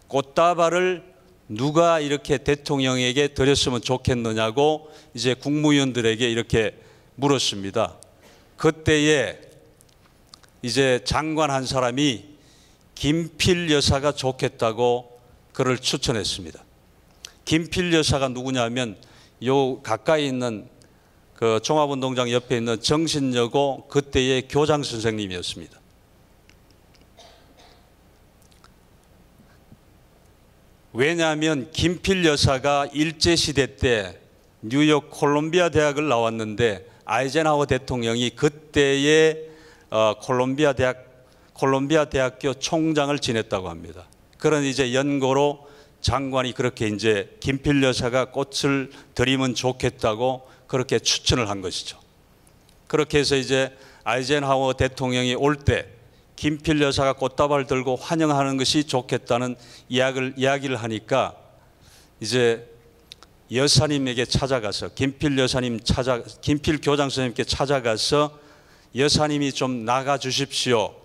[SPEAKER 4] 꽃다발을 누가 이렇게 대통령에게 드렸으면 좋겠느냐고 이제 국무위원들에게 이렇게 물었습니다. 그때에 이제 장관 한 사람이 김필 여사가 좋겠다고 그를 추천했습니다. 김필 여사가 누구냐면 요 가까이 있는 그 종합운동장 옆에 있는 정신여고 그때의 교장 선생님이었습니다. 왜냐하면 김필 여사가 일제시대 때 뉴욕 콜롬비아 대학을 나왔는데 아이젠하워 대통령이 그때의 콜롬비아 대학교 총장을 지냈다고 합니다. 그런 이제 연고로 장관이 그렇게 이제 김필 여사가 꽃을 드리면 좋겠다고 그렇게 추천을 한 것이죠. 그렇게 해서 이제 아이젠하워 대통령이 올 때 김필 여사가 꽃다발 들고 환영하는 것이 좋겠다는 이야기를 하니까 이제 여사님에게 찾아가서 김필 교장 선생님께 찾아가서 여사님이 좀 나가 주십시오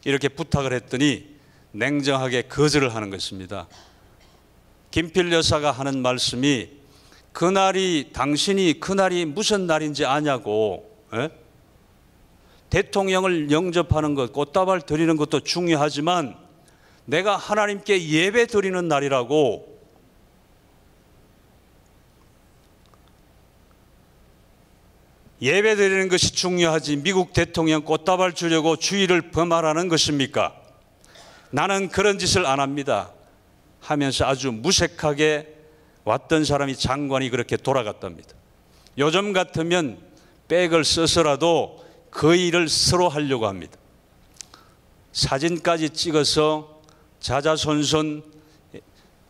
[SPEAKER 4] 이렇게 부탁을 했더니 냉정하게 거절을 하는 것입니다. 김필 여사가 하는 말씀이 당신이 그날이 무슨 날인지 아냐고. 에? 대통령을 영접하는 것, 꽃다발 드리는 것도 중요하지만 내가 하나님께 예배 드리는 날이라고. 예배 드리는 것이 중요하지 미국 대통령 꽃다발 주려고 주의를 범하라는 것입니까? 나는 그런 짓을 안 합니다 하면서 아주 무색하게 왔던 사람이 장관이 그렇게 돌아갔답니다. 요즘 같으면 백을 써서라도 그 일을 서로 하려고 합니다. 사진까지 찍어서 자자손손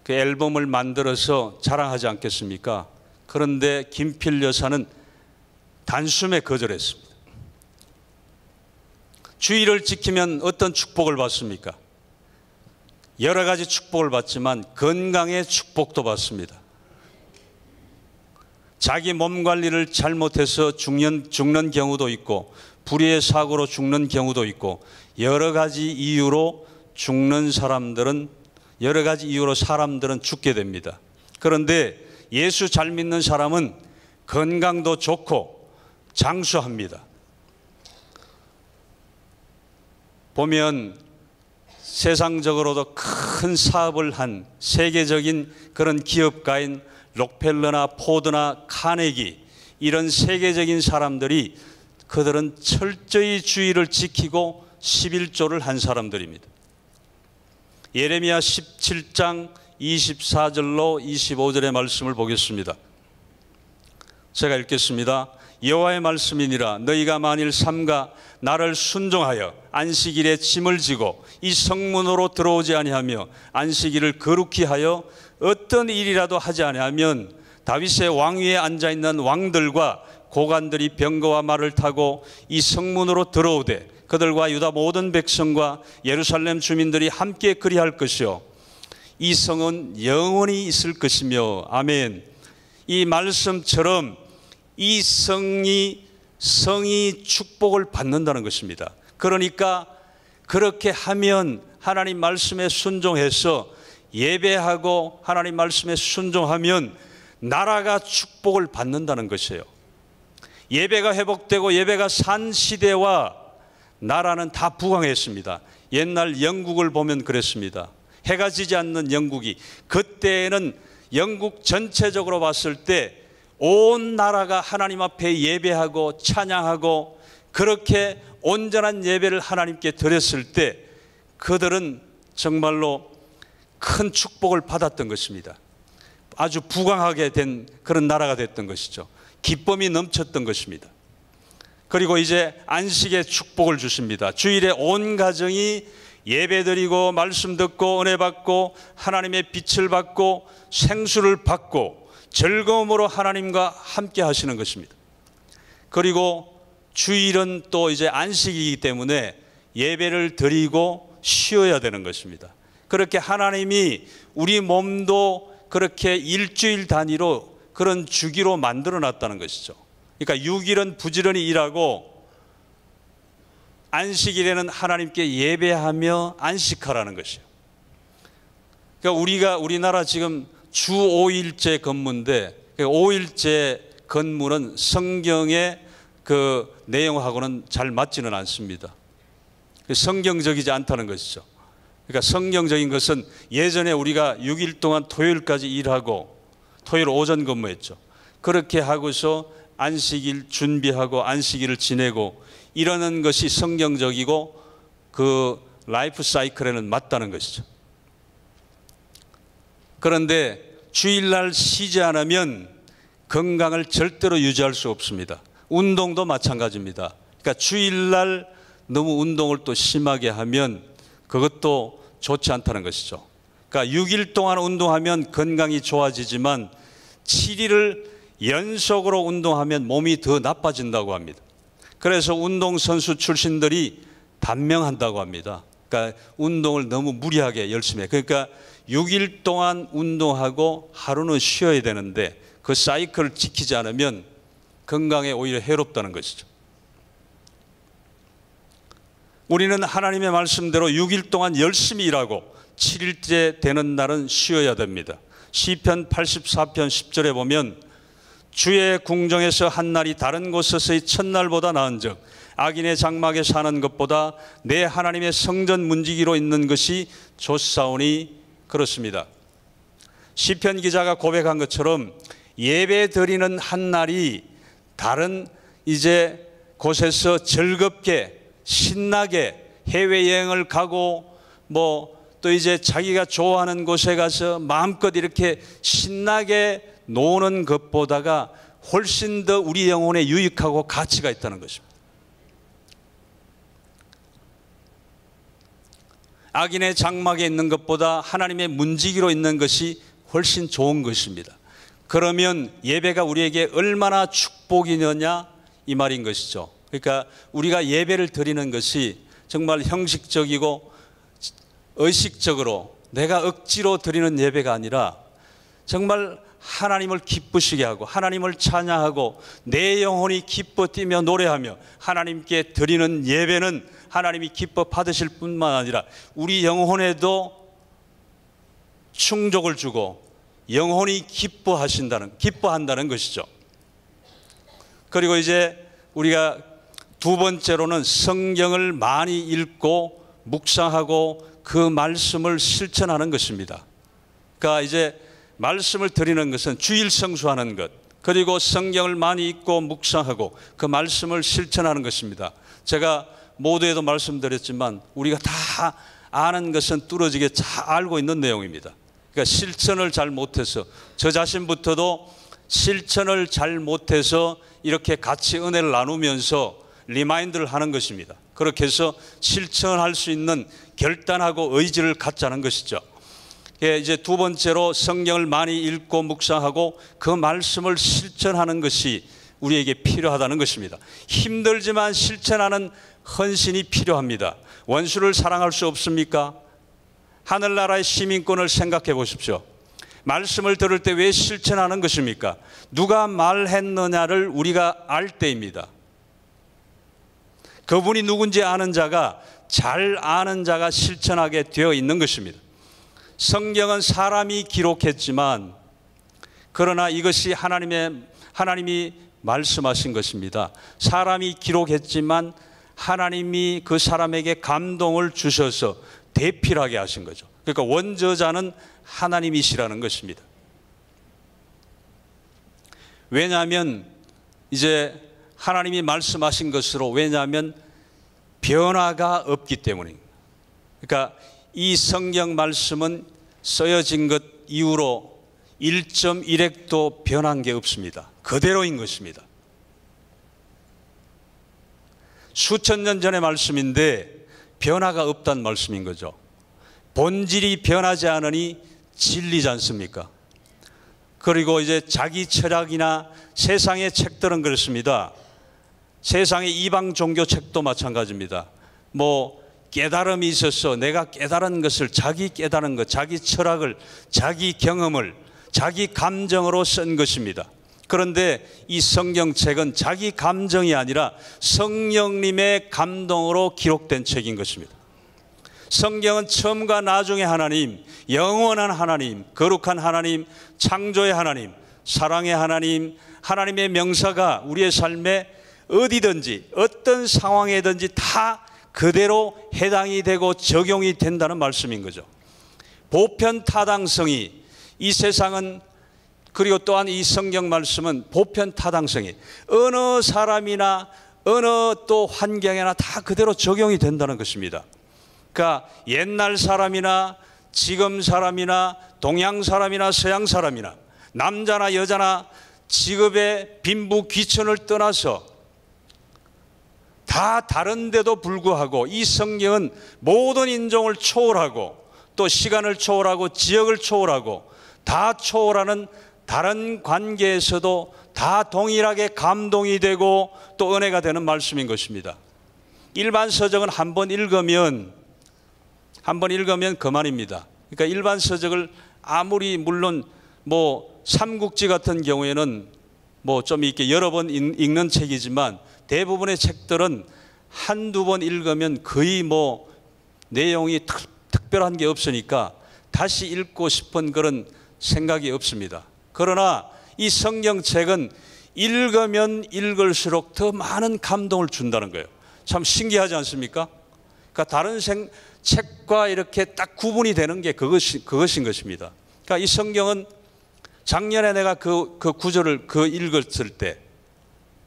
[SPEAKER 4] 그 앨범을 만들어서 자랑하지 않겠습니까? 그런데 김필 여사는 단숨에 거절했습니다. 주의를 지키면 어떤 축복을 받습니까? 여러 가지 축복을 받지만 건강의 축복도 받습니다. 자기 몸 관리를 잘못해서 죽는 경우도 있고 불의의 사고로 죽는 경우도 있고 여러 가지 이유로 사람들은 죽게 됩니다. 그런데 예수 잘 믿는 사람은 건강도 좋고 장수합니다. 보면 세상적으로도 큰 사업을 한 세계적인 그런 기업가인 록펠러나 포드나 카네기 이런 세계적인 사람들이 그들은 철저히 주의를 지키고 11조를 한 사람들입니다. 예레미야 17장 24절로 25절의 말씀을 보겠습니다. 제가 읽겠습니다. 여호와의 말씀이니라. 너희가 만일 삼가 나를 순종하여 안식일에 짐을 지고 이 성문으로 들어오지 아니하며 안식일을 거룩히 하여 어떤 일이라도 하지 아니하면 다윗의 왕위에 앉아있는 왕들과 고관들이 병거와 말을 타고 이 성문으로 들어오되 그들과 유다 모든 백성과 예루살렘 주민들이 함께 그리할 것이요 이 성은 영원히 있을 것이며. 아멘. 이 말씀처럼 이 성이 축복을 받는다는 것입니다. 그러니까 그렇게 하면 하나님 말씀에 순종해서 예배하고 하나님 말씀에 순종하면 나라가 축복을 받는다는 것이에요. 예배가 회복되고 예배가 산 시대와 나라는 다 부강했습니다. 옛날 영국을 보면 그랬습니다. 해가 지지 않는 영국이, 그때에는 영국 전체적으로 봤을 때 온 나라가 하나님 앞에 예배하고 찬양하고 그렇게 온전한 예배를 하나님께 드렸을 때 그들은 정말로 큰 축복을 받았던 것입니다. 아주 부강하게 된 그런 나라가 됐던 것이죠. 기쁨이 넘쳤던 것입니다. 그리고 이제 안식의 축복을 주십니다. 주일에 온 가정이 예배드리고 말씀 듣고 은혜 받고 하나님의 빛을 받고 생수를 받고 즐거움으로 하나님과 함께 하시는 것입니다. 그리고 주일은 또 이제 안식이기 때문에 예배를 드리고 쉬어야 되는 것입니다. 그렇게 하나님이 우리 몸도 그렇게 일주일 단위로 그런 주기로 만들어 놨다는 것이죠. 그러니까 6일은 부지런히 일하고 안식일에는 하나님께 예배하며 안식하라는 것이에요. 그러니까 우리나라 지금 주 5일제 근무인데 5일제 근무는 성경의 그 내용하고는 잘 맞지는 않습니다. 성경적이지 않다는 것이죠. 그러니까 성경적인 것은 예전에 우리가 6일 동안 토요일까지 일하고 토요일 오전 근무했죠. 그렇게 하고서 안식일 준비하고 안식일을 지내고 이러는 것이 성경적이고 그 라이프 사이클에는 맞다는 것이죠. 그런데 주일날 쉬지 않으면 건강을 절대로 유지할 수 없습니다. 운동도 마찬가지입니다. 그러니까 주일날 너무 운동을 또 심하게 하면 그것도 좋지 않다는 것이죠. 그러니까 6일 동안 운동하면 건강이 좋아지지만 7일을 연속으로 운동하면 몸이 더 나빠진다고 합니다. 그래서 운동선수 출신들이 단명한다고 합니다. 그러니까 운동을 너무 무리하게 열심히 해. 그러니까 6일 동안 운동하고 하루는 쉬어야 되는데 그 사이클을 지키지 않으면 건강에 오히려 해롭다는 것이죠. 우리는 하나님의 말씀대로 6일 동안 열심히 일하고 7일째 되는 날은 쉬어야 됩니다. 시편 84편 10절에 보면 주의 궁정에서 한 날이 다른 곳에서의 첫날보다 나은즉 악인의 장막에 사는 것보다 내 하나님의 성전 문지기로 있는 것이 좋사오니 그렇습니다. 시편 기자가 고백한 것처럼 예배 드리는 한 날이 다른 이제 곳에서 즐겁게 신나게 해외여행을 가고 또 이제 자기가 좋아하는 곳에 가서 마음껏 이렇게 신나게 노는 것보다가 훨씬 더 우리 영혼에 유익하고 가치가 있다는 것입니다. 악인의 장막에 있는 것보다 하나님의 문지기로 있는 것이 훨씬 좋은 것입니다. 그러면 예배가 우리에게 얼마나 축복이느냐 이 말인 것이죠. 그러니까 우리가 예배를 드리는 것이 정말 형식적이고 의식적으로 내가 억지로 드리는 예배가 아니라 정말 하나님을 기쁘시게 하고 하나님을 찬양하고 내 영혼이 기뻐 뛰며 노래하며 하나님께 드리는 예배는 하나님이 기뻐 받으실 뿐만 아니라 우리 영혼에도 충족을 주고 영혼이 기뻐한다는 것이죠. 그리고 이제 우리가 두 번째로는 성경을 많이 읽고 묵상하고 그 말씀을 실천하는 것입니다. 그러니까 이제 말씀을 드리는 것은 주일 성수하는 것, 그리고 성경을 많이 읽고 묵상하고 그 말씀을 실천하는 것입니다. 제가 모두에도 말씀드렸지만 우리가 다 아는 것은 뚫어지게 잘 알고 있는 내용입니다. 그러니까 실천을 잘 못해서 저 자신부터도 실천을 잘 못해서 이렇게 같이 은혜를 나누면서 리마인드를 하는 것입니다. 그렇게 해서 실천할 수 있는 결단하고 의지를 갖자는 것이죠. 이제 두 번째로 성경을 많이 읽고 묵상하고 그 말씀을 실천하는 것이 우리에게 필요하다는 것입니다. 힘들지만 실천하는 헌신이 필요합니다. 원수를 사랑할 수 없습니까? 하늘나라의 시민권을 생각해 보십시오. 말씀을 들을 때 왜 실천하는 것입니까? 누가 말했느냐를 우리가 알 때입니다. 그분이 누군지 아는 자가, 잘 아는 자가 실천하게 되어 있는 것입니다. 성경은 사람이 기록했지만 그러나 이것이 하나님이 말씀하신 것입니다. 사람이 기록했지만 하나님이 그 사람에게 감동을 주셔서 대필하게 하신 거죠. 그러니까 원저자는 하나님이시라는 것입니다. 왜냐하면 이제 하나님이 말씀하신 것으로, 왜냐하면 변화가 없기 때문입니다. 그러니까 이 성경 말씀은 쓰여진 것 이후로 1.1획도 변한 게 없습니다. 그대로인 것입니다. 수천 년 전의 말씀인데 변화가 없다는 말씀인 거죠. 본질이 변하지 않으니 진리지 않습니까? 그리고 이제 자기 철학이나 세상의 책들은 그렇습니다. 세상의 이방 종교 책도 마찬가지입니다. 깨달음이 있어서 내가 깨달은 것을, 자기 깨달은 것, 자기 철학을, 자기 경험을, 자기 감정으로 쓴 것입니다. 그런데 이 성경책은 자기 감정이 아니라 성령님의 감동으로 기록된 책인 것입니다. 성경은 처음과 나중의 하나님, 영원한 하나님, 거룩한 하나님, 창조의 하나님, 사랑의 하나님, 하나님의 명사가 우리의 삶에 어디든지 어떤 상황에든지 다 그대로 해당이 되고 적용이 된다는 말씀인 거죠. 보편타당성이, 이 세상은, 그리고 또한 이 성경 말씀은 보편타당성이 어느 사람이나 어느 또 환경에나 다 그대로 적용이 된다는 것입니다. 그러니까 옛날 사람이나 지금 사람이나 동양 사람이나 서양 사람이나 남자나 여자나 직업의 빈부 귀천을 떠나서 다 다른데도 불구하고 이 성경은 모든 인종을 초월하고 또 시간을 초월하고 지역을 초월하고 다 초월하는 다른 관계에서도 다 동일하게 감동이 되고 또 은혜가 되는 말씀인 것입니다. 일반 서적은 한 번 읽으면 그만입니다. 그러니까 일반 서적을 아무리 물론 뭐 삼국지 같은 경우에는 뭐 좀 이렇게 여러 번 읽는 책이지만 대부분의 책들은 한두 번 읽으면 거의 뭐 내용이 특별한 게 없으니까 다시 읽고 싶은 그런 생각이 없습니다. 그러나 이 성경책은 읽으면 읽을수록 더 많은 감동을 준다는 거예요. 참 신기하지 않습니까? 그러니까 다른 책과 이렇게 딱 구분이 되는 게 그것인 것입니다. 그러니까 이 성경은 작년에 내가 그 구절을 읽었을 때,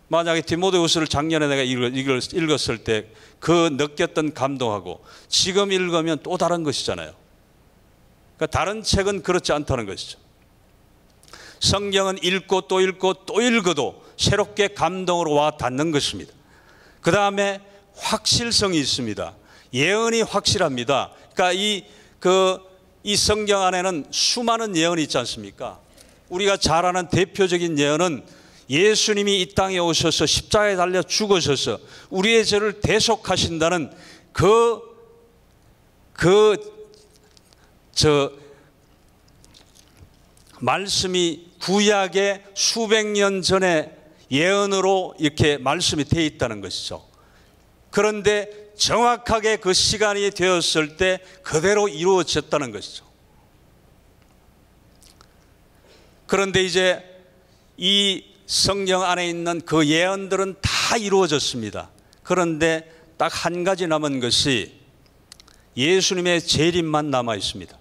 [SPEAKER 4] 만약에 디모데후서를 작년에 내가 읽었을 때 그 느꼈던 감동하고 지금 읽으면 또 다른 것이잖아요. 그러니까 다른 책은 그렇지 않다는 것이죠. 성경은 읽고 또 읽고 또 읽어도 새롭게 감동으로 와 닿는 것입니다. 그 다음에 확실성이 있습니다. 예언이 확실합니다. 그러니까 이 성경 안에는 수많은 예언이 있지 않습니까? 우리가 잘 아는 대표적인 예언은 예수님이 이 땅에 오셔서 십자가에 달려 죽으셔서 우리의 죄를 대속하신다는 말씀이 구약의 수백 년 전에 예언으로 이렇게 말씀이 되어 있다는 것이죠. 그런데 정확하게 그 시간이 되었을 때 그대로 이루어졌다는 것이죠. 그런데 이제 이 성경 안에 있는 그 예언들은 다 이루어졌습니다. 그런데 딱 한 가지 남은 것이 예수님의 재림만 남아 있습니다.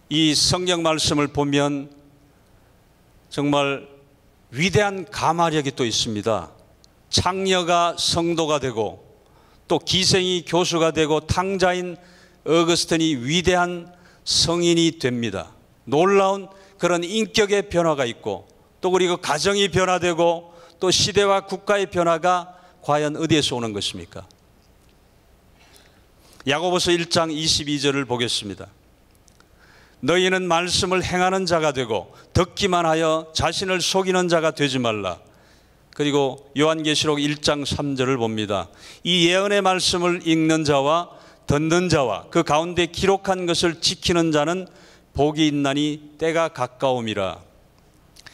[SPEAKER 4] 이 성경 말씀을 보면 정말 위대한 가마력이 또 있습니다. 창녀가 성도가 되고 또 기생이 교수가 되고 탕자인 어거스틴이 위대한 성인이 됩니다. 놀라운 그런 인격의 변화가 있고 또 그리고 가정이 변화되고 또 시대와 국가의 변화가 과연 어디에서 오는 것입니까? 야고보서 1장 22절을 보겠습니다. 너희는 말씀을 행하는 자가 되고 듣기만 하여 자신을 속이는 자가 되지 말라. 그리고 요한계시록 1장 3절을 봅니다. 이 예언의 말씀을 읽는 자와 듣는 자와 그 가운데 기록한 것을 지키는 자는 복이 있나니 때가 가까움이라.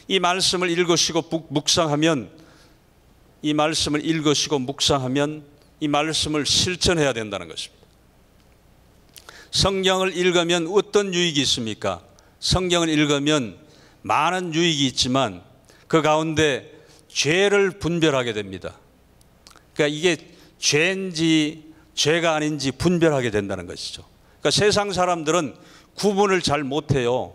[SPEAKER 4] 이 말씀을 읽으시고 묵상하면 이 말씀을 실천해야 된다는 것입니다. 성경을 읽으면 어떤 유익이 있습니까? 성경을 읽으면 많은 유익이 있지만 그 가운데 죄를 분별하게 됩니다. 그러니까 이게 죄인지 죄가 아닌지 분별하게 된다는 것이죠. 그러니까 세상 사람들은 구분을 잘 못해요.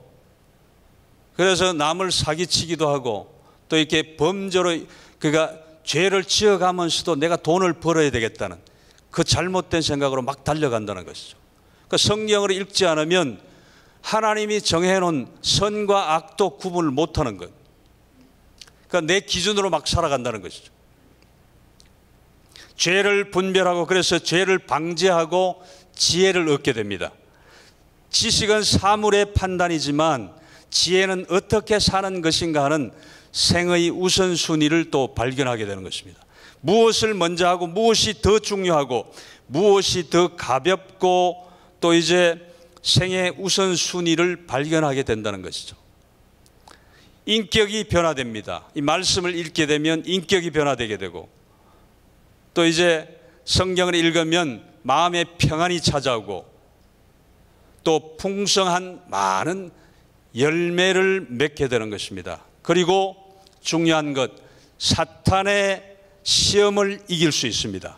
[SPEAKER 4] 그래서 남을 사기치기도 하고 또 이렇게 범죄로 그러니까 죄를 지어가면서도 내가 돈을 벌어야 되겠다는 그 잘못된 생각으로 막 달려간다는 것이죠. 그러니까 성경을 읽지 않으면 하나님이 정해놓은 선과 악도 구분을 못하는 것. 그러니까 내 기준으로 막 살아간다는 것이죠. 죄를 분별하고 그래서 죄를 방지하고 지혜를 얻게 됩니다. 지식은 사물의 판단이지만 지혜는 어떻게 사는 것인가 하는 생의 우선순위를 또 발견하게 되는 것입니다. 무엇을 먼저 하고 무엇이 더 중요하고 무엇이 더 가볍고 또 이제 생의 우선순위를 발견하게 된다는 것이죠. 인격이 변화됩니다. 이 말씀을 읽게 되면 인격이 변화되게 되고 또 이제 성경을 읽으면 마음의 평안이 찾아오고 또 풍성한 많은 열매를 맺게 되는 것입니다. 그리고 중요한 것, 사탄의 시험을 이길 수 있습니다.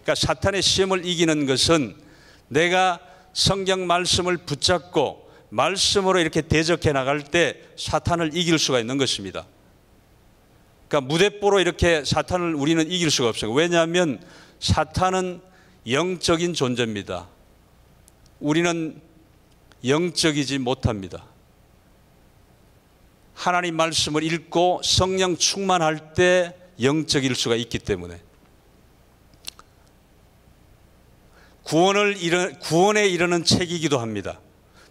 [SPEAKER 4] 그러니까 사탄의 시험을 이기는 것은 내가 성경 말씀을 붙잡고 말씀으로 이렇게 대적해 나갈 때 사탄을 이길 수가 있는 것입니다. 그러니까 무대뽀로 이렇게 사탄을 우리는 이길 수가 없어요. 왜냐하면 사탄은 영적인 존재입니다. 우리는 영적이지 못합니다. 하나님 말씀을 읽고 성령 충만할 때 영적일 수가 있기 때문에 구원에 이르는 책이기도 합니다.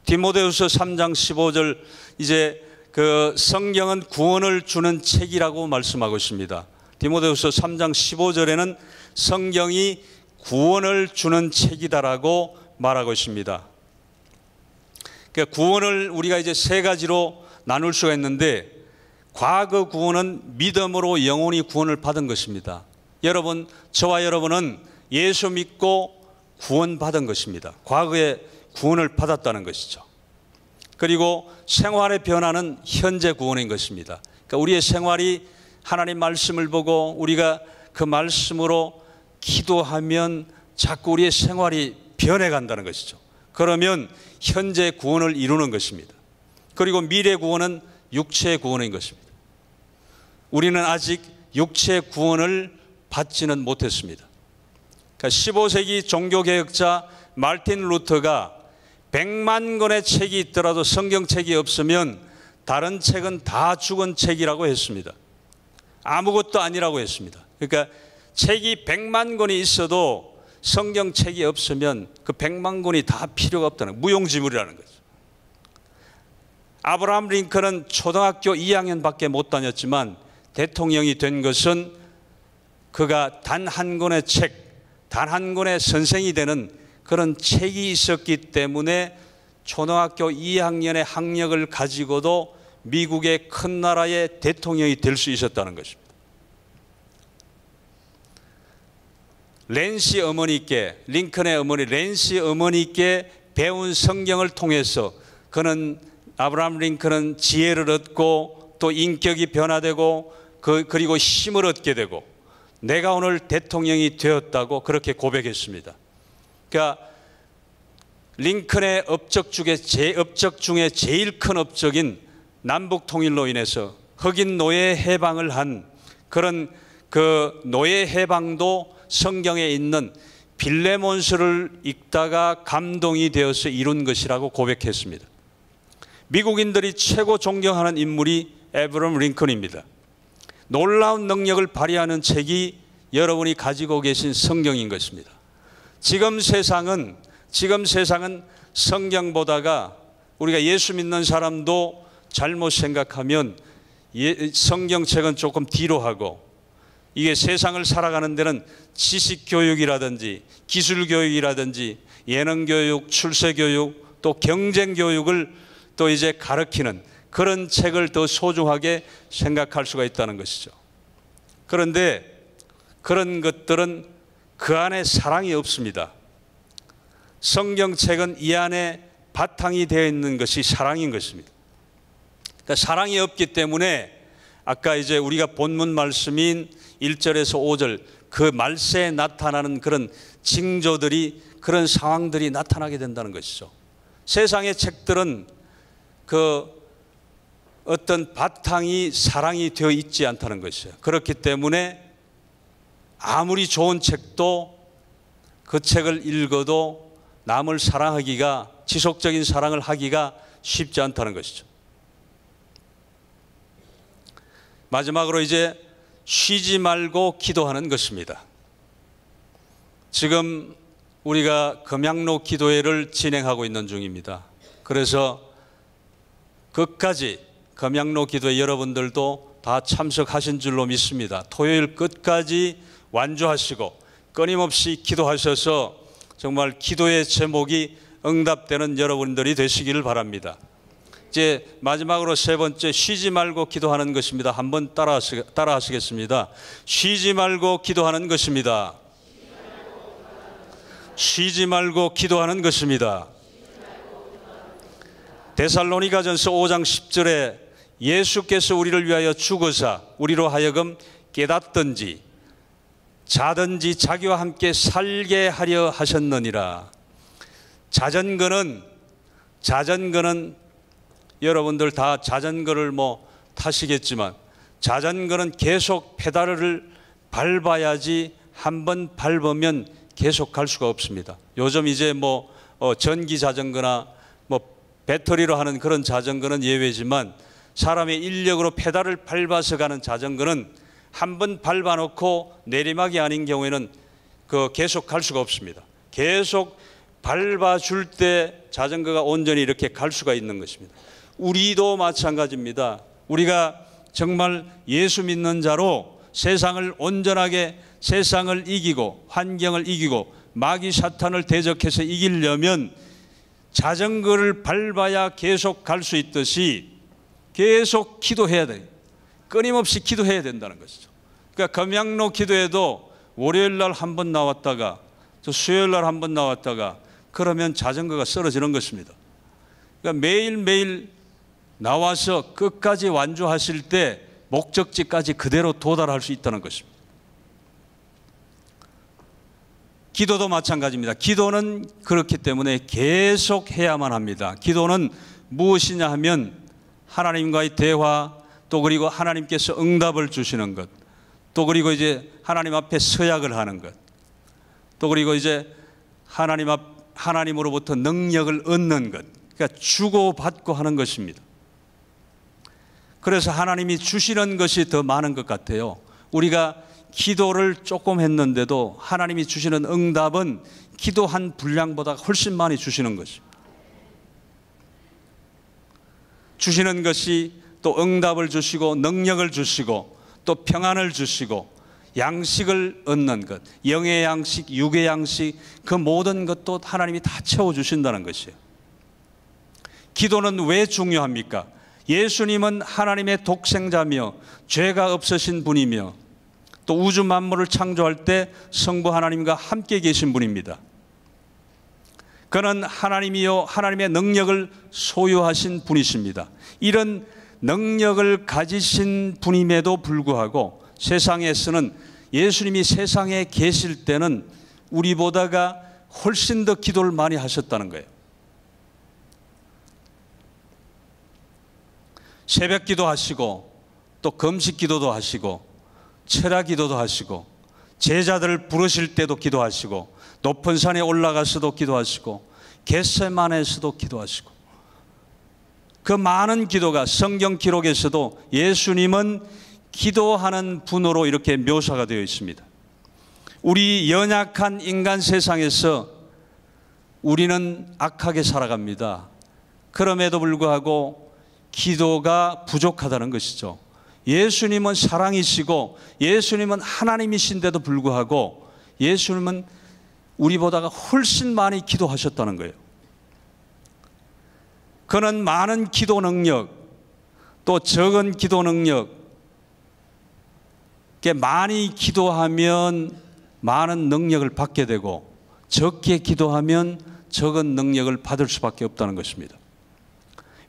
[SPEAKER 4] 디모데후서 3장 15절 이제 그 성경은 구원을 주는 책이라고 말씀하고 있습니다. 디모데후서 3장 15절에는 성경이 구원을 주는 책이다라고 말하고 있습니다. 그러니까 구원을 우리가 이제 세 가지로 나눌 수가 있는데, 과거 구원은 믿음으로 영원히 구원을 받은 것입니다. 여러분, 저와 여러분은 예수 믿고 구원받은 것입니다. 과거에 구원을 받았다는 것이죠. 그리고 생활의 변화는 현재 구원인 것입니다. 그러니까 우리의 생활이 하나님 말씀을 보고 우리가 그 말씀으로 기도하면 자꾸 우리의 생활이 변해간다는 것이죠. 그러면 현재 구원을 이루는 것입니다. 그리고 미래 구원은 육체의 구원인 것입니다. 우리는 아직 육체의 구원을 받지는 못했습니다. 그러니까 15세기 종교개혁자 마르틴 루터가 100만 권의 책이 있더라도 성경책이 없으면 다른 책은 다 죽은 책이라고 했습니다. 아무것도 아니라고 했습니다. 그러니까 책이 100만 권이 있어도 성경책이 없으면 그 100만 권이 다 필요가 없다는, 무용지물이라는 거죠. 아브라함 링컨은 초등학교 2학년밖에 못 다녔지만 대통령이 된 것은 그가 단 한 권의 책, 단 한 권의 선생이 되는 그런 책이 있었기 때문에 초등학교 2학년의 학력을 가지고도 미국의 큰 나라의 대통령이 될 수 있었다는 것입니다. 랜시 어머니께, 링컨의 어머니 랜시 어머니께 배운 성경을 통해서 그는, 아브라함 링컨은 지혜를 얻고 또 인격이 변화되고 그리고 힘을 얻게 되고 내가 오늘 대통령이 되었다고 그렇게 고백했습니다. 그러니까 링컨의 업적 중에 제일 큰 업적인 남북 통일로 인해서 흑인 노예 해방을 한 그런 그 노예 해방도 성경에 있는 빌레몬스를 읽다가 감동이 되어서 이룬 것이라고 고백했습니다. 미국인들이 최고 존경하는 인물이 에브럼 링컨입니다. 놀라운 능력을 발휘하는 책이 여러분이 가지고 계신 성경인 것입니다. 지금 세상은 성경보다가 우리가 예수 믿는 사람도 잘못 생각하면 성경책은 조금 뒤로 하고, 이게 세상을 살아가는 데는 지식교육이라든지 기술교육이라든지 예능교육, 출세교육, 또 경쟁교육을 또 이제 가르치는 그런 책을 더 소중하게 생각할 수가 있다는 것이죠. 그런데 그런 것들은 그 안에 사랑이 없습니다. 성경책은 이 안에 바탕이 되어 있는 것이 사랑인 것입니다. 그러니까 사랑이 없기 때문에 아까 이제 우리가 본문 말씀인 1절에서 5절 그 말세에 나타나는 그런 징조들이, 그런 상황들이 나타나게 된다는 것이죠. 세상의 책들은 그 어떤 바탕이 사랑이 되어 있지 않다는 것이에요. 그렇기 때문에 아무리 좋은 책도 그 책을 읽어도 남을 사랑하기가, 지속적인 사랑을 하기가 쉽지 않다는 것이죠. 마지막으로 이제 쉬지 말고 기도하는 것입니다. 지금 우리가 금양로 기도회를 진행하고 있는 중입니다. 그래서 끝까지 금양로 기도회 여러분들도 다 참석하신 줄로 믿습니다. 토요일 끝까지 완주하시고 끊임없이 기도하셔서 정말 기도의 제목이 응답되는 여러분들이 되시기를 바랍니다. 이제 마지막으로 세 번째, 쉬지 말고 기도하는 것입니다. 한번 따라하시겠습니다. 쉬지 말고 기도하는 것입니다. 쉬지 말고 기도하는 것입니다. 데살로니가전서 5장 10절에 예수께서 우리를 위하여 죽으사 우리로 하여금 깨닫든지 자든지 자기와 함께 살게 하려 하셨느니라. 자전거는 여러분들 다 자전거를 타시겠지만 자전거는 계속 페달을 밟아야지, 한번 밟으면 계속 갈 수가 없습니다. 요즘 이제 전기 자전거나 배터리로 하는 그런 자전거는 예외지만 사람의 인력으로 페달을 밟아서 가는 자전거는 한번 밟아놓고 내리막이 아닌 경우에는 계속 갈 수가 없습니다. 계속 밟아줄 때 자전거가 온전히 이렇게 갈 수가 있는 것입니다. 우리도 마찬가지입니다. 우리가 정말 예수 믿는 자로 세상을 온전하게, 세상을 이기고 환경을 이기고 마귀 사탄을 대적해서 이기려면 자전거를 밟아야 계속 갈 수 있듯이 계속 기도해야 돼요. 끊임없이 기도해야 된다는 것이죠. 그러니까 금양로 기도에도 월요일 날 한 번 나왔다가 또 수요일 날 한 번 나왔다가 그러면 자전거가 쓰러지는 것입니다. 그러니까 매일매일 나와서 끝까지 완주하실 때 목적지까지 그대로 도달할 수 있다는 것입니다. 기도도 마찬가지입니다. 기도는 그렇기 때문에 계속 해야만 합니다. 기도는 무엇이냐 하면 하나님과의 대화, 또 그리고 하나님께서 응답을 주시는 것, 또 그리고 이제 하나님 앞에 서약을 하는 것, 또 그리고 이제 하나님으로부터 능력을 얻는 것, 그러니까 주고받고 하는 것입니다. 그래서 하나님이 주시는 것이 더 많은 것 같아요. 우리가 기도를 조금 했는데도 하나님이 주시는 응답은 기도한 분량보다 훨씬 많이 주시는 것입니다. 주시는 것이 또 응답을 주시고 능력을 주시고 또 평안을 주시고 양식을 얻는 것, 영의 양식, 육의 양식, 그 모든 것도 하나님이 다 채워주신다는 것이에요. 기도는 왜 중요합니까? 예수님은 하나님의 독생자며 죄가 없으신 분이며 또 우주 만물을 창조할 때 성부 하나님과 함께 계신 분입니다. 그는 하나님이요 하나님의 능력을 소유하신 분이십니다. 이런 능력을 가지신 분임에도 불구하고 세상에서는 예수님이 세상에 계실 때는 우리보다가 훨씬 더 기도를 많이 하셨다는 거예요. 새벽 기도 하시고 또 금식 기도도 하시고 철야 기도도 하시고 제자들을 부르실 때도 기도하시고 높은 산에 올라가서도 기도하시고 겟세마네에서도 기도하시고 그 많은 기도가 성경 기록에서도 예수님은 기도하는 분으로 이렇게 묘사가 되어 있습니다. 우리 연약한 인간 세상에서 우리는 악하게 살아갑니다. 그럼에도 불구하고 기도가 부족하다는 것이죠. 예수님은 사랑이시고 예수님은 하나님이신데도 불구하고 예수님은 우리보다가 훨씬 많이 기도하셨다는 거예요. 그는 많은 기도 능력, 또 적은 기도 능력, 많이 기도하면 많은 능력을 받게 되고 적게 기도하면 적은 능력을 받을 수밖에 없다는 것입니다.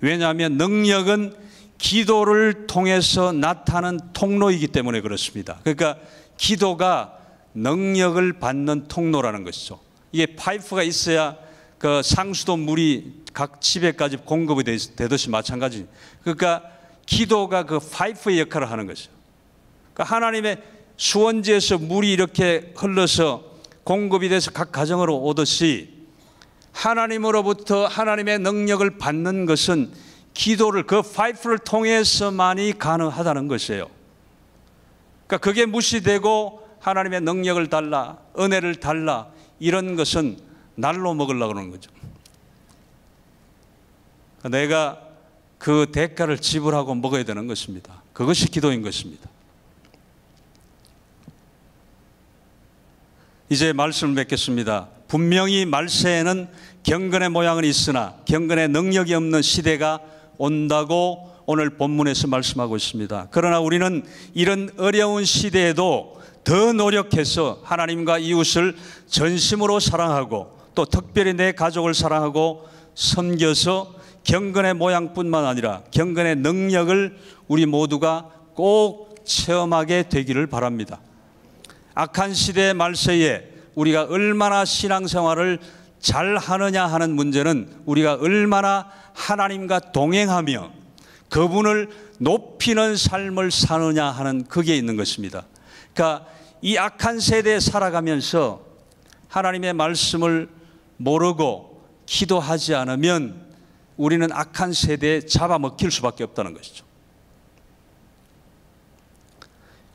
[SPEAKER 4] 왜냐하면 능력은 기도를 통해서 나타나는 통로이기 때문에 그렇습니다. 그러니까 기도가 능력을 받는 통로라는 것이죠. 이게 파이프가 있어야 그 상수도 물이 각 집에까지 공급이 되듯이 마찬가지. 그러니까 기도가 그 파이프의 역할을 하는 것이죠. 그러니까 하나님의 수원지에서 물이 이렇게 흘러서 공급이 돼서 각 가정으로 오듯이 하나님으로부터 하나님의 능력을 받는 것은 기도를 그 파이프를 통해서만이 가능하다는 것이에요. 그러니까 그게 무시되고 하나님의 능력을 달라, 은혜를 달라 이런 것은 날로 먹으려고 하는 거죠. 내가 그 대가를 지불하고 먹어야 되는 것입니다. 그것이 기도인 것입니다. 이제 말씀을 맺겠습니다. 분명히 말세에는 경건의 모양은 있으나 경건의 능력이 없는 시대가 온다고 오늘 본문에서 말씀하고 있습니다. 그러나 우리는 이런 어려운 시대에도 더 노력해서 하나님과 이웃을 전심으로 사랑하고 또 특별히 내 가족을 사랑하고 섬겨서 경건의 모양뿐만 아니라 경건의 능력을 우리 모두가 꼭 체험하게 되기를 바랍니다. 악한 시대 말세에 우리가 얼마나 신앙생활을 잘 하느냐 하는 문제는 우리가 얼마나 하나님과 동행하며 그분을 높이는 삶을 사느냐 하는 그게 있는 것입니다. 그러니까 이 악한 세대에 살아가면서 하나님의 말씀을 모르고 기도하지 않으면 우리는 악한 세대에 잡아먹힐 수밖에 없다는 것이죠.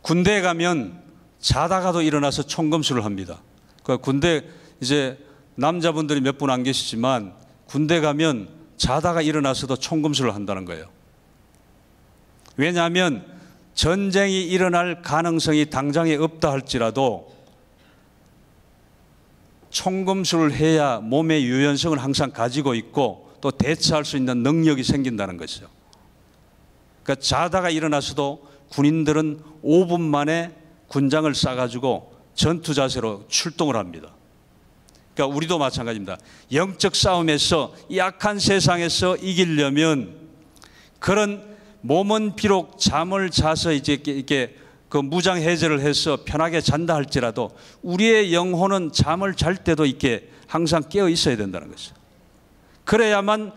[SPEAKER 4] 군대에 가면 자다가도 일어나서 총검수를 합니다. 그 군대 이제 남자분들이 몇 분 안 계시지만 군대 가면 자다가 일어나서도 총검술을 한다는 거예요. 왜냐하면 전쟁이 일어날 가능성이 당장에 없다 할지라도 총검술을 해야 몸의 유연성을 항상 가지고 있고 또 대처할 수 있는 능력이 생긴다는 것이죠. 그러니까 자다가 일어나서도 군인들은 5분 만에 군장을 싸가지고 전투 자세로 출동을 합니다. 그러니까 우리도 마찬가지입니다. 영적 싸움에서 약한 세상에서 이기려면 그런 몸은 비록 잠을 자서 이제 이렇게 그 무장 해제를 해서 편하게 잔다 할지라도 우리의 영혼은 잠을 잘 때도 이렇게 항상 깨어 있어야 된다는 것이죠. 그래야만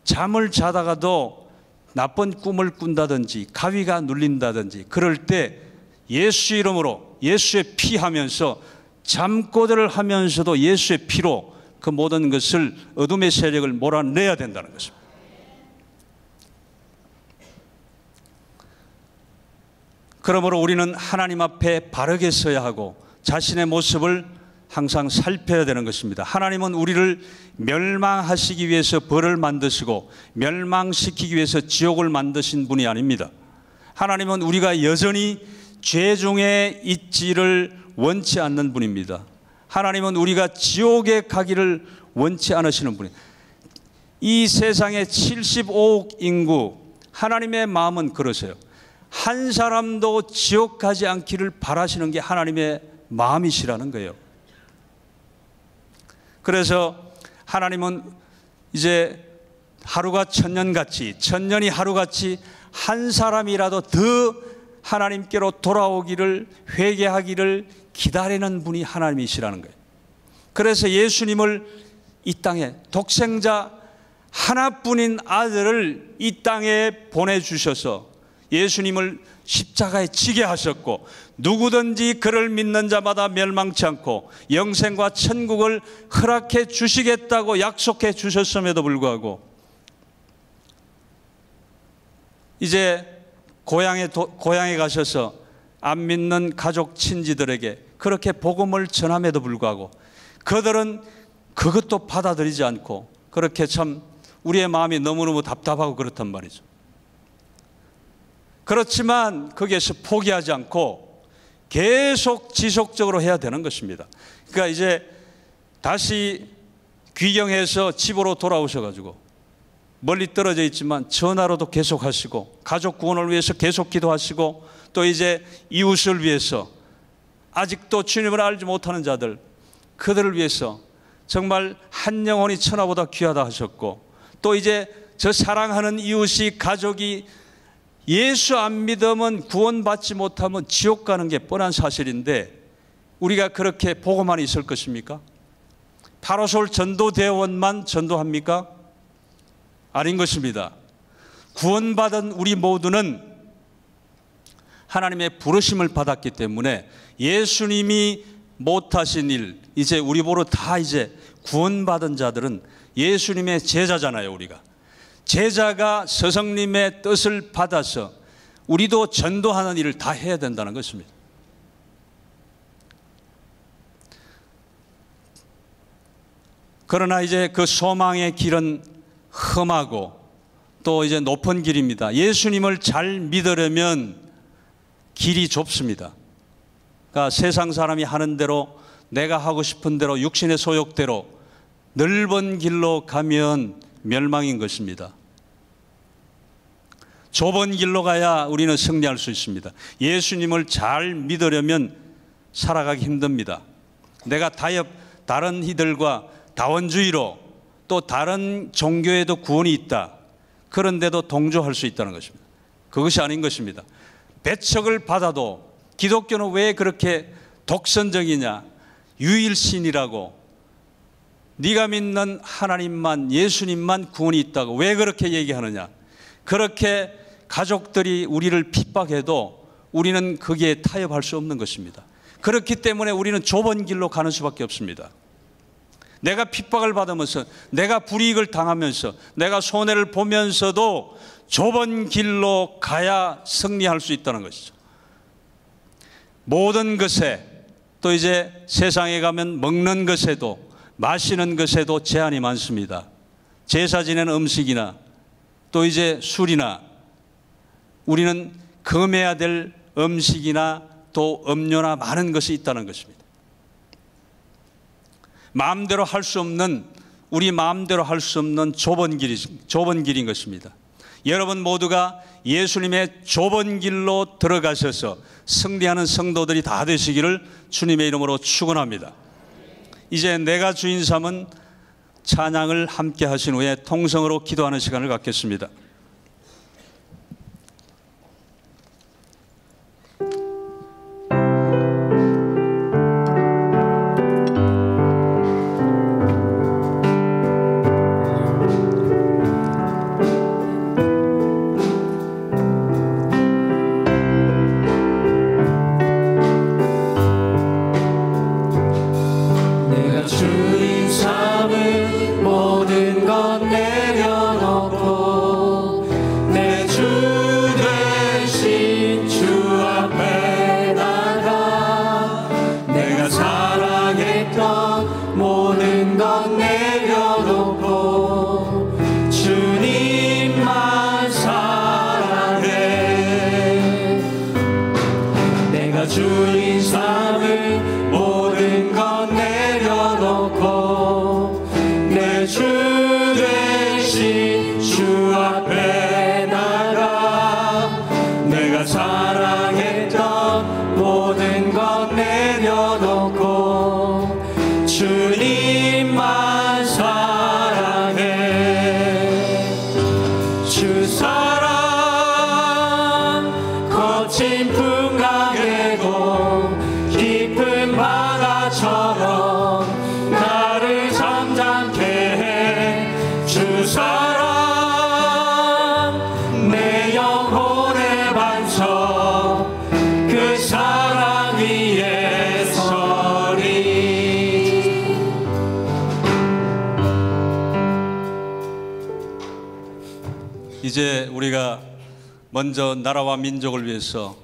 [SPEAKER 4] 잠을 자다가도 나쁜 꿈을 꾼다든지 가위가 눌린다든지 그럴 때 예수 이름으로 예수의 피 하면서 잠꼬대를 하면서도 예수의 피로 그 모든 것을 어둠의 세력을 몰아내야 된다는 것입니다. 그러므로 우리는 하나님 앞에 바르게 서야 하고 자신의 모습을 항상 살펴야 되는 것입니다. 하나님은 우리를 멸망하시기 위해서 벌을 만드시고 멸망시키기 위해서 지옥을 만드신 분이 아닙니다. 하나님은 우리가 여전히 죄 중에 있지를 원치 않는 분입니다. 하나님은 우리가 지옥에 가기를 원치 않으시는 분입니다. 이 세상의 75억 인구, 하나님의 마음은 그러세요. 한 사람도 지옥 가지 않기를 바라시는 게 하나님의 마음이시라는 거예요. 그래서 하나님은 이제 하루가 천년같이, 천년이 하루같이 한 사람이라도 더 하나님께로 돌아오기를, 회개하기를 기다리는 분이 하나님이시라는 거예요. 그래서 예수님을 이 땅에 독생자 하나뿐인 아들을 이 땅에 보내주셔서 예수님을 십자가에 지게 하셨고 누구든지 그를 믿는 자마다 멸망치 않고 영생과 천국을 허락해 주시겠다고 약속해 주셨음에도 불구하고 이제 고향에 가셔서 안 믿는 가족 친지들에게 그렇게 복음을 전함에도 불구하고 그들은 그것도 받아들이지 않고 그렇게 참 우리의 마음이 너무너무 답답하고 그렇단 말이죠. 그렇지만 거기에서 포기하지 않고 계속 지속적으로 해야 되는 것입니다. 그러니까 이제 다시 귀경해서 집으로 돌아오셔가지고 멀리 떨어져 있지만 전화로도 계속 하시고 가족 구원을 위해서 계속 기도하시고 또 이제 이웃을 위해서 아직도 주님을 알지 못하는 자들 그들을 위해서 정말 한 영혼이 천하보다 귀하다 하셨고 또 이제 저 사랑하는 이웃이 가족이 예수 안 믿으면 구원받지 못하면 지옥 가는 게 뻔한 사실인데 우리가 그렇게 보고만 있을 것입니까? 파로솔 전도대원만 전도합니까? 아닌 것입니다. 구원받은 우리 모두는 하나님의 부르심을 받았기 때문에 예수님이 못하신 일 이제 우리 보러 다 이제 구원받은 자들은 예수님의 제자잖아요. 우리가 제자가 스승님의 뜻을 받아서 우리도 전도하는 일을 다 해야 된다는 것입니다. 그러나 이제 그 소망의 길은 험하고 또 이제 높은 길입니다. 예수님을 잘 믿으려면 길이 좁습니다. 그러니까 세상 사람이 하는 대로 내가 하고 싶은 대로 육신의 소욕대로 넓은 길로 가면 멸망인 것입니다. 좁은 길로 가야 우리는 승리할 수 있습니다. 예수님을 잘 믿으려면 살아가기 힘듭니다. 내가 다른 이들과 다원주의로 또 다른 종교에도 구원이 있다. 그런데도 동조할 수 있다는 것입니다. 그것이 아닌 것입니다. 배척을 받아도 기독교는 왜 그렇게 독선적이냐? 유일신이라고 네가 믿는 하나님만 예수님만 구원이 있다고 왜 그렇게 얘기하느냐? 그렇게 가족들이 우리를 핍박해도 우리는 거기에 타협할 수 없는 것입니다. 그렇기 때문에 우리는 좁은 길로 가는 수밖에 없습니다. 내가 핍박을 받으면서 내가 불이익을 당하면서 내가 손해를 보면서도 좁은 길로 가야 승리할 수 있다는 것이죠. 모든 것에 또 이제 세상에 가면 먹는 것에도 마시는 것에도 제한이 많습니다. 제사 지내는 음식이나 또 이제 술이나 우리는 금해야 될 음식이나 또 음료나 많은 것이 있다는 것입니다. 마음대로 할 수 없는, 우리 마음대로 할 수 없는 좁은 길인 것입니다. 여러분 모두가 예수님의 좁은 길로 들어가셔서 승리하는 성도들이 다 되시기를 주님의 이름으로 축원합니다. 이제 내가 주인 삼은 찬양을 함께 하신 후에 통성으로 기도하는 시간을 갖겠습니다. 이제 우리가 먼저 나라와 민족을 위해서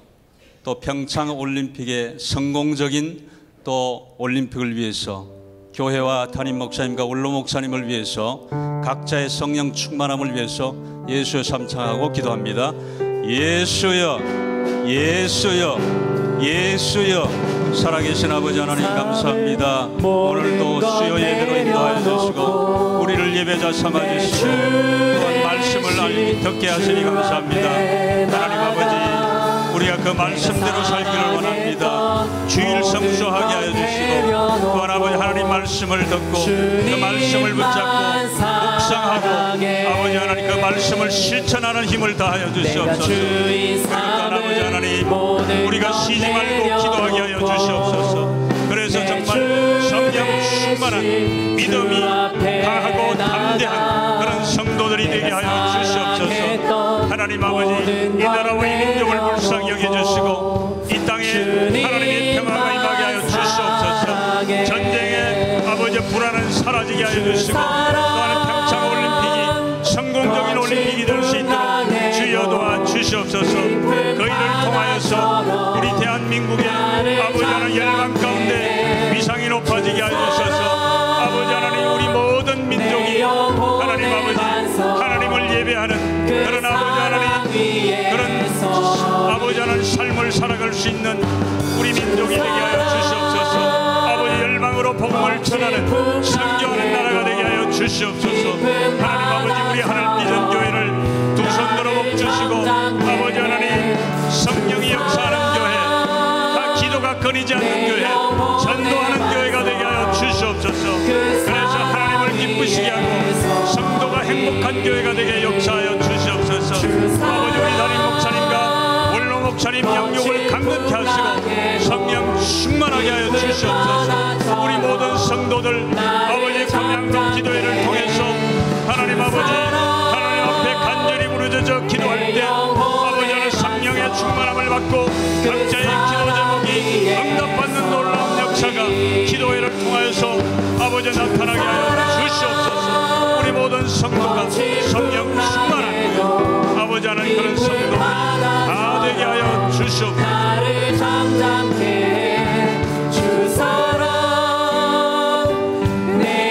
[SPEAKER 4] 또 평창 올림픽의 성공적인 또 올림픽을 위해서 교회와 담임 목사님과 원로 목사님을 위해서 각자의 성령 충만함을 위해서 예수여 삼창하고 기도합니다. 예수여, 예수여, 예수여. 살아계신 아버지 하나님 감사합니다. 오늘도 수요 예배로 인도하여 주시고 우리를 예배자 삼아주시고 또한 말씀을 듣게 하시니 감사합니다. 하나님 아버지, 우리가 그 말씀대로 살기를 원합니다. 주일 성수하게 하여 주시고 또한 아버지 하나님 말씀을 듣고 그 말씀을 붙잡고 묵상하고 아버지 하나님 그 말씀을 실천하는 힘을 다하여 주시옵소서. 또한 아버지 하나님, 우리가 쉬지 말고 기도하게 하여 주시옵소서. 그래서 정말 성령 충만한 믿음이 강하고 담대한 그런 성도들이 되게 하여 주시옵소서. 하나님 아버지, 이 나라와 이 민족을 불쌍히 여겨주시고 이 땅에 하나님의 평화가 임하게 하여 주시옵소서. 전쟁에 아버지 불안은 사라지게 하여 주시고 또한 평창 올림픽이 성공적인 올림픽이 될 수 있도록 주여 도와 주시옵소서. 그 일을 통하여서 우리 대한민국의 아버지 하나님 열방 가운데 위상이 높아지게 하여 주셔서 아버지 하나님 우리 모든 민족이 하나님 아버지 하나님을 예배하는 그런 아버지 하나님 그런 아버지 하나님 삶을 살아갈 수 있는 우리 민족이 되게 하여 주시옵소서. 아버지 열방으로 복음을 전하는 선교하는 나라가 되게 하여 주시옵소서. 하나님 아버지, 우리 하늘 비전 교회를 두 손으로 복주시고 아버지 하나님 성령이 역사하는 교회, 다 기도가 끊이지 않는 교회, 전도하는 교회가 되게 하여 주시옵소서. 그래서 하나님을 기쁘시게 하고 성도가 행복한 교회가 되게 역사하여 주시옵소서. 아버지, 우리 담임 목사님과 원로 목사님 영육을 강건케 하시고 성령 충만하게 하여 주시옵소서. 우리 모든 성도들 아버지 금양로 기도회를 통해서 하나님 아버지 하나님 앞에 간절히 부르짖어 기도할 때 아버지 하나님 성령의 충만함을 받고 각자의 기도 제목이 응답받는 놀라운 역사가 기도회를 통하여서 아버지 나타나게 하여 주시옵소서. 우리 모든 성도가 성령 충만한 아버지 하나님 그런 성도들이 다 되게 하여 주시옵소서.
[SPEAKER 1] 주 사랑 내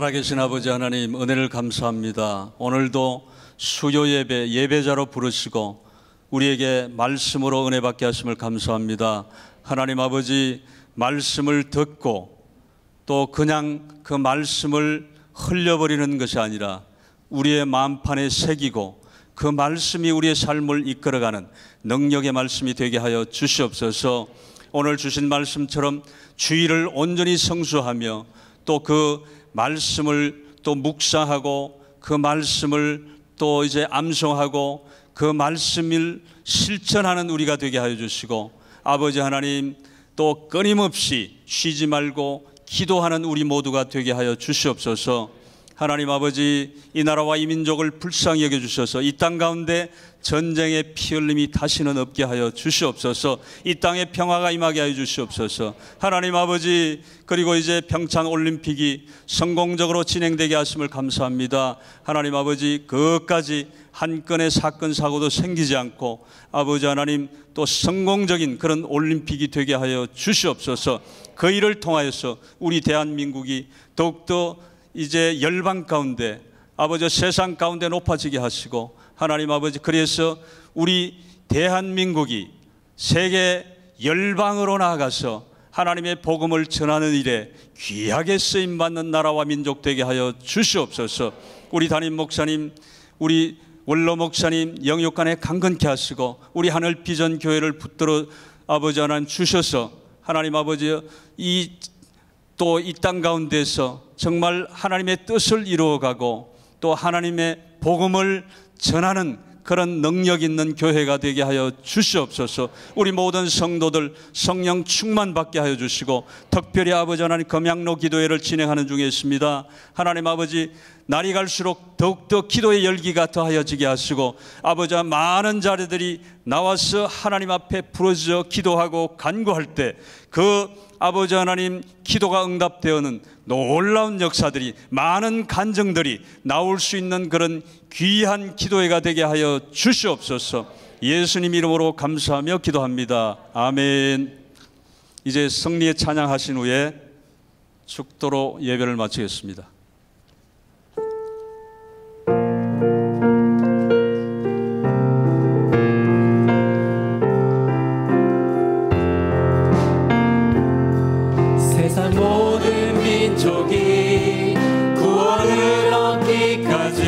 [SPEAKER 4] 살아계신 아버지 하나님, 은혜를 감사합니다. 오늘도 수요 예배 예배자로 부르시고 우리에게 말씀으로 은혜 받게 하심을 감사합니다. 하나님 아버지, 말씀을 듣고 또 그냥 그 말씀을 흘려버리는 것이 아니라 우리의 마음판에 새기고 그 말씀이 우리의 삶을 이끌어가는 능력의 말씀이 되게 하여 주시옵소서. 오늘 주신 말씀처럼 주의를 온전히 성수하며 또 그 말씀을 또 묵상하고 그 말씀을 또 이제 암송하고 그 말씀을 실천하는 우리가 되게 하여 주시고, 아버지 하나님, 또 끊임없이 쉬지 말고 기도하는 우리 모두가 되게 하여 주시옵소서. 하나님 아버지, 이 나라와 이 민족을 불쌍히 여겨주셔서 이 땅 가운데 전쟁의 피 흘림이 다시는 없게 하여 주시옵소서. 이 땅에 평화가 임하게 하여 주시옵소서. 하나님 아버지, 그리고 이제 평창 올림픽이 성공적으로 진행되게 하심을 감사합니다. 하나님 아버지, 그것까지 한 건의 사건 사고도 생기지 않고 아버지 하나님, 또 성공적인 그런 올림픽이 되게 하여 주시옵소서. 그 일을 통하여서 우리 대한민국이 더욱더 이제 열방 가운데 아버지 세상 가운데 높아지게 하시고, 하나님 아버지, 그래서 우리 대한민국이 세계 열방으로 나아가서 하나님의 복음을 전하는 일에 귀하게 쓰임받는 나라와 민족 되게 하여 주시옵소서. 우리 담임 목사님, 우리 원로 목사님 영육간에 강건케 하시고 우리 하늘 비전 교회를 붙들어 아버지 하나님 주셔서 하나님 아버지, 또 이 땅 가운데서 정말 하나님의 뜻을 이루어가고 또 하나님의 복음을 전하는 그런 능력 있는 교회가 되게 하여 주시옵소서. 우리 모든 성도들 성령 충만 받게 하여 주시고, 특별히 아버지 하나님 금양로 기도회를 진행하는 중에 있습니다. 하나님 아버지, 날이 갈수록 더욱더 기도의 열기가 더하여지게 하시고, 아버지, 많은 자리들이 나와서 하나님 앞에 부르짖어 기도하고 간구할 때 그 아버지 하나님 기도가 응답되어는 놀라운 역사들이, 많은 간증들이 나올 수 있는 그런 귀한 기도회가 되게 하여 주시옵소서. 예수님 이름으로 감사하며 기도합니다. 아멘. 이제 승리의 찬양하신 후에 축도로 예배를 마치겠습니다.
[SPEAKER 1] 세상 모든 민족이 구원을 얻기까지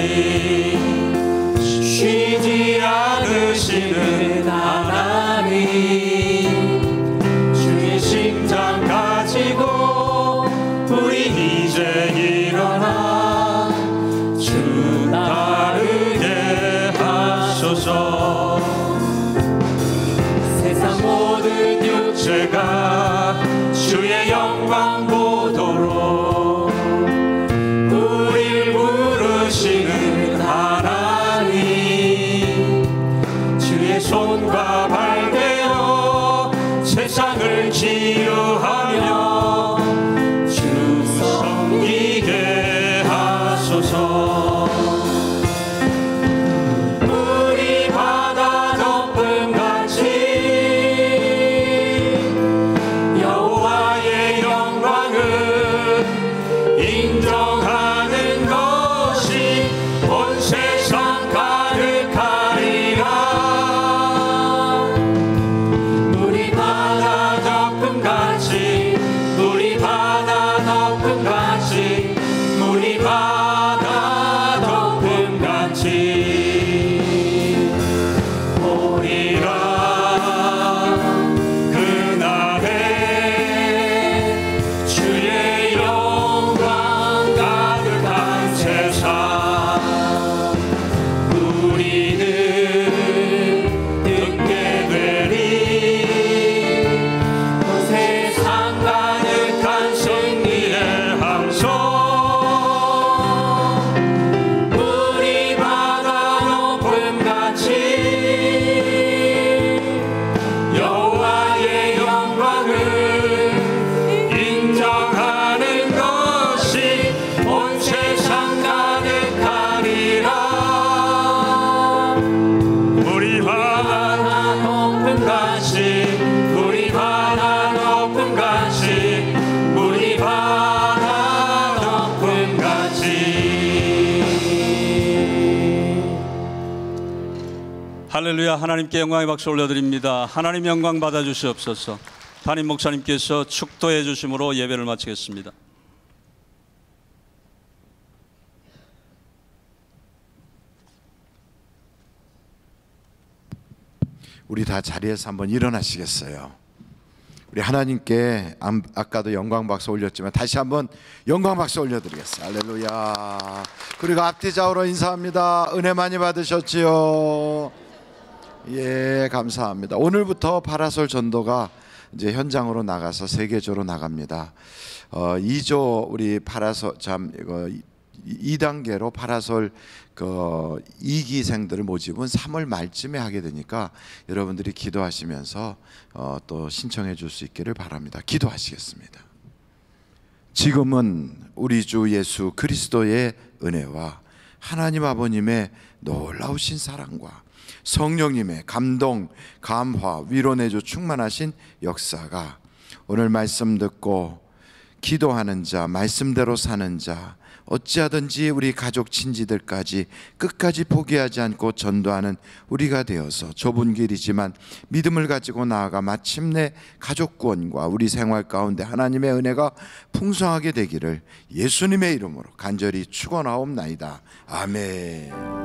[SPEAKER 1] 쉬지 않으시는 하나님, 주의 심장 가지고 우리 이제 일어나 주 따르게 하소서. 세상 모든 육체가 주의 영광 보도록 우릴 부르시는 하나님, 주의 손과 발 되어 세상을 치유하며 주 섬기게 하소서. 우리 바다 덮음같이
[SPEAKER 4] 할렐루야. 하나님께 영광의 박수 올려드립니다. 하나님 영광 받아주시옵소서. 담임 목사님께서 축도해 주심으로 예배를 마치겠습니다.
[SPEAKER 5] 우리 다 자리에서 한번 일어나시겠어요? 우리 하나님께 아까도 영광 박수 올렸지만 다시 한번 영광 박수 올려드리겠어요. 할렐루야. 그리고 앞뒤 좌우로 인사합니다. 은혜 많이 받으셨지요? 예, 감사합니다. 오늘부터 파라솔 전도가 이제 현장으로 나가서 세계적으로 나갑니다. 2조 우리 파라솔 이거 2단계로 파라솔 2기생들을 모집은 3월 말쯤에 하게 되니까 여러분들이 기도하시면서 또 신청해 줄 수 있기를 바랍니다. 기도하시겠습니다. 지금은 우리 주 예수 그리스도의 은혜와 하나님 아버님의 놀라우신 사랑과 성령님의 감동, 감화, 위로내주 충만하신 역사가 오늘 말씀 듣고 기도하는 자, 말씀대로 사는 자, 어찌하든지 우리 가족 친지들까지 끝까지 포기하지 않고 전도하는 우리가 되어서 좁은 길이지만 믿음을 가지고 나아가 마침내 가족 구원과 우리 생활 가운데 하나님의 은혜가 풍성하게 되기를 예수님의 이름으로 간절히 축원하옵나이다. 아멘.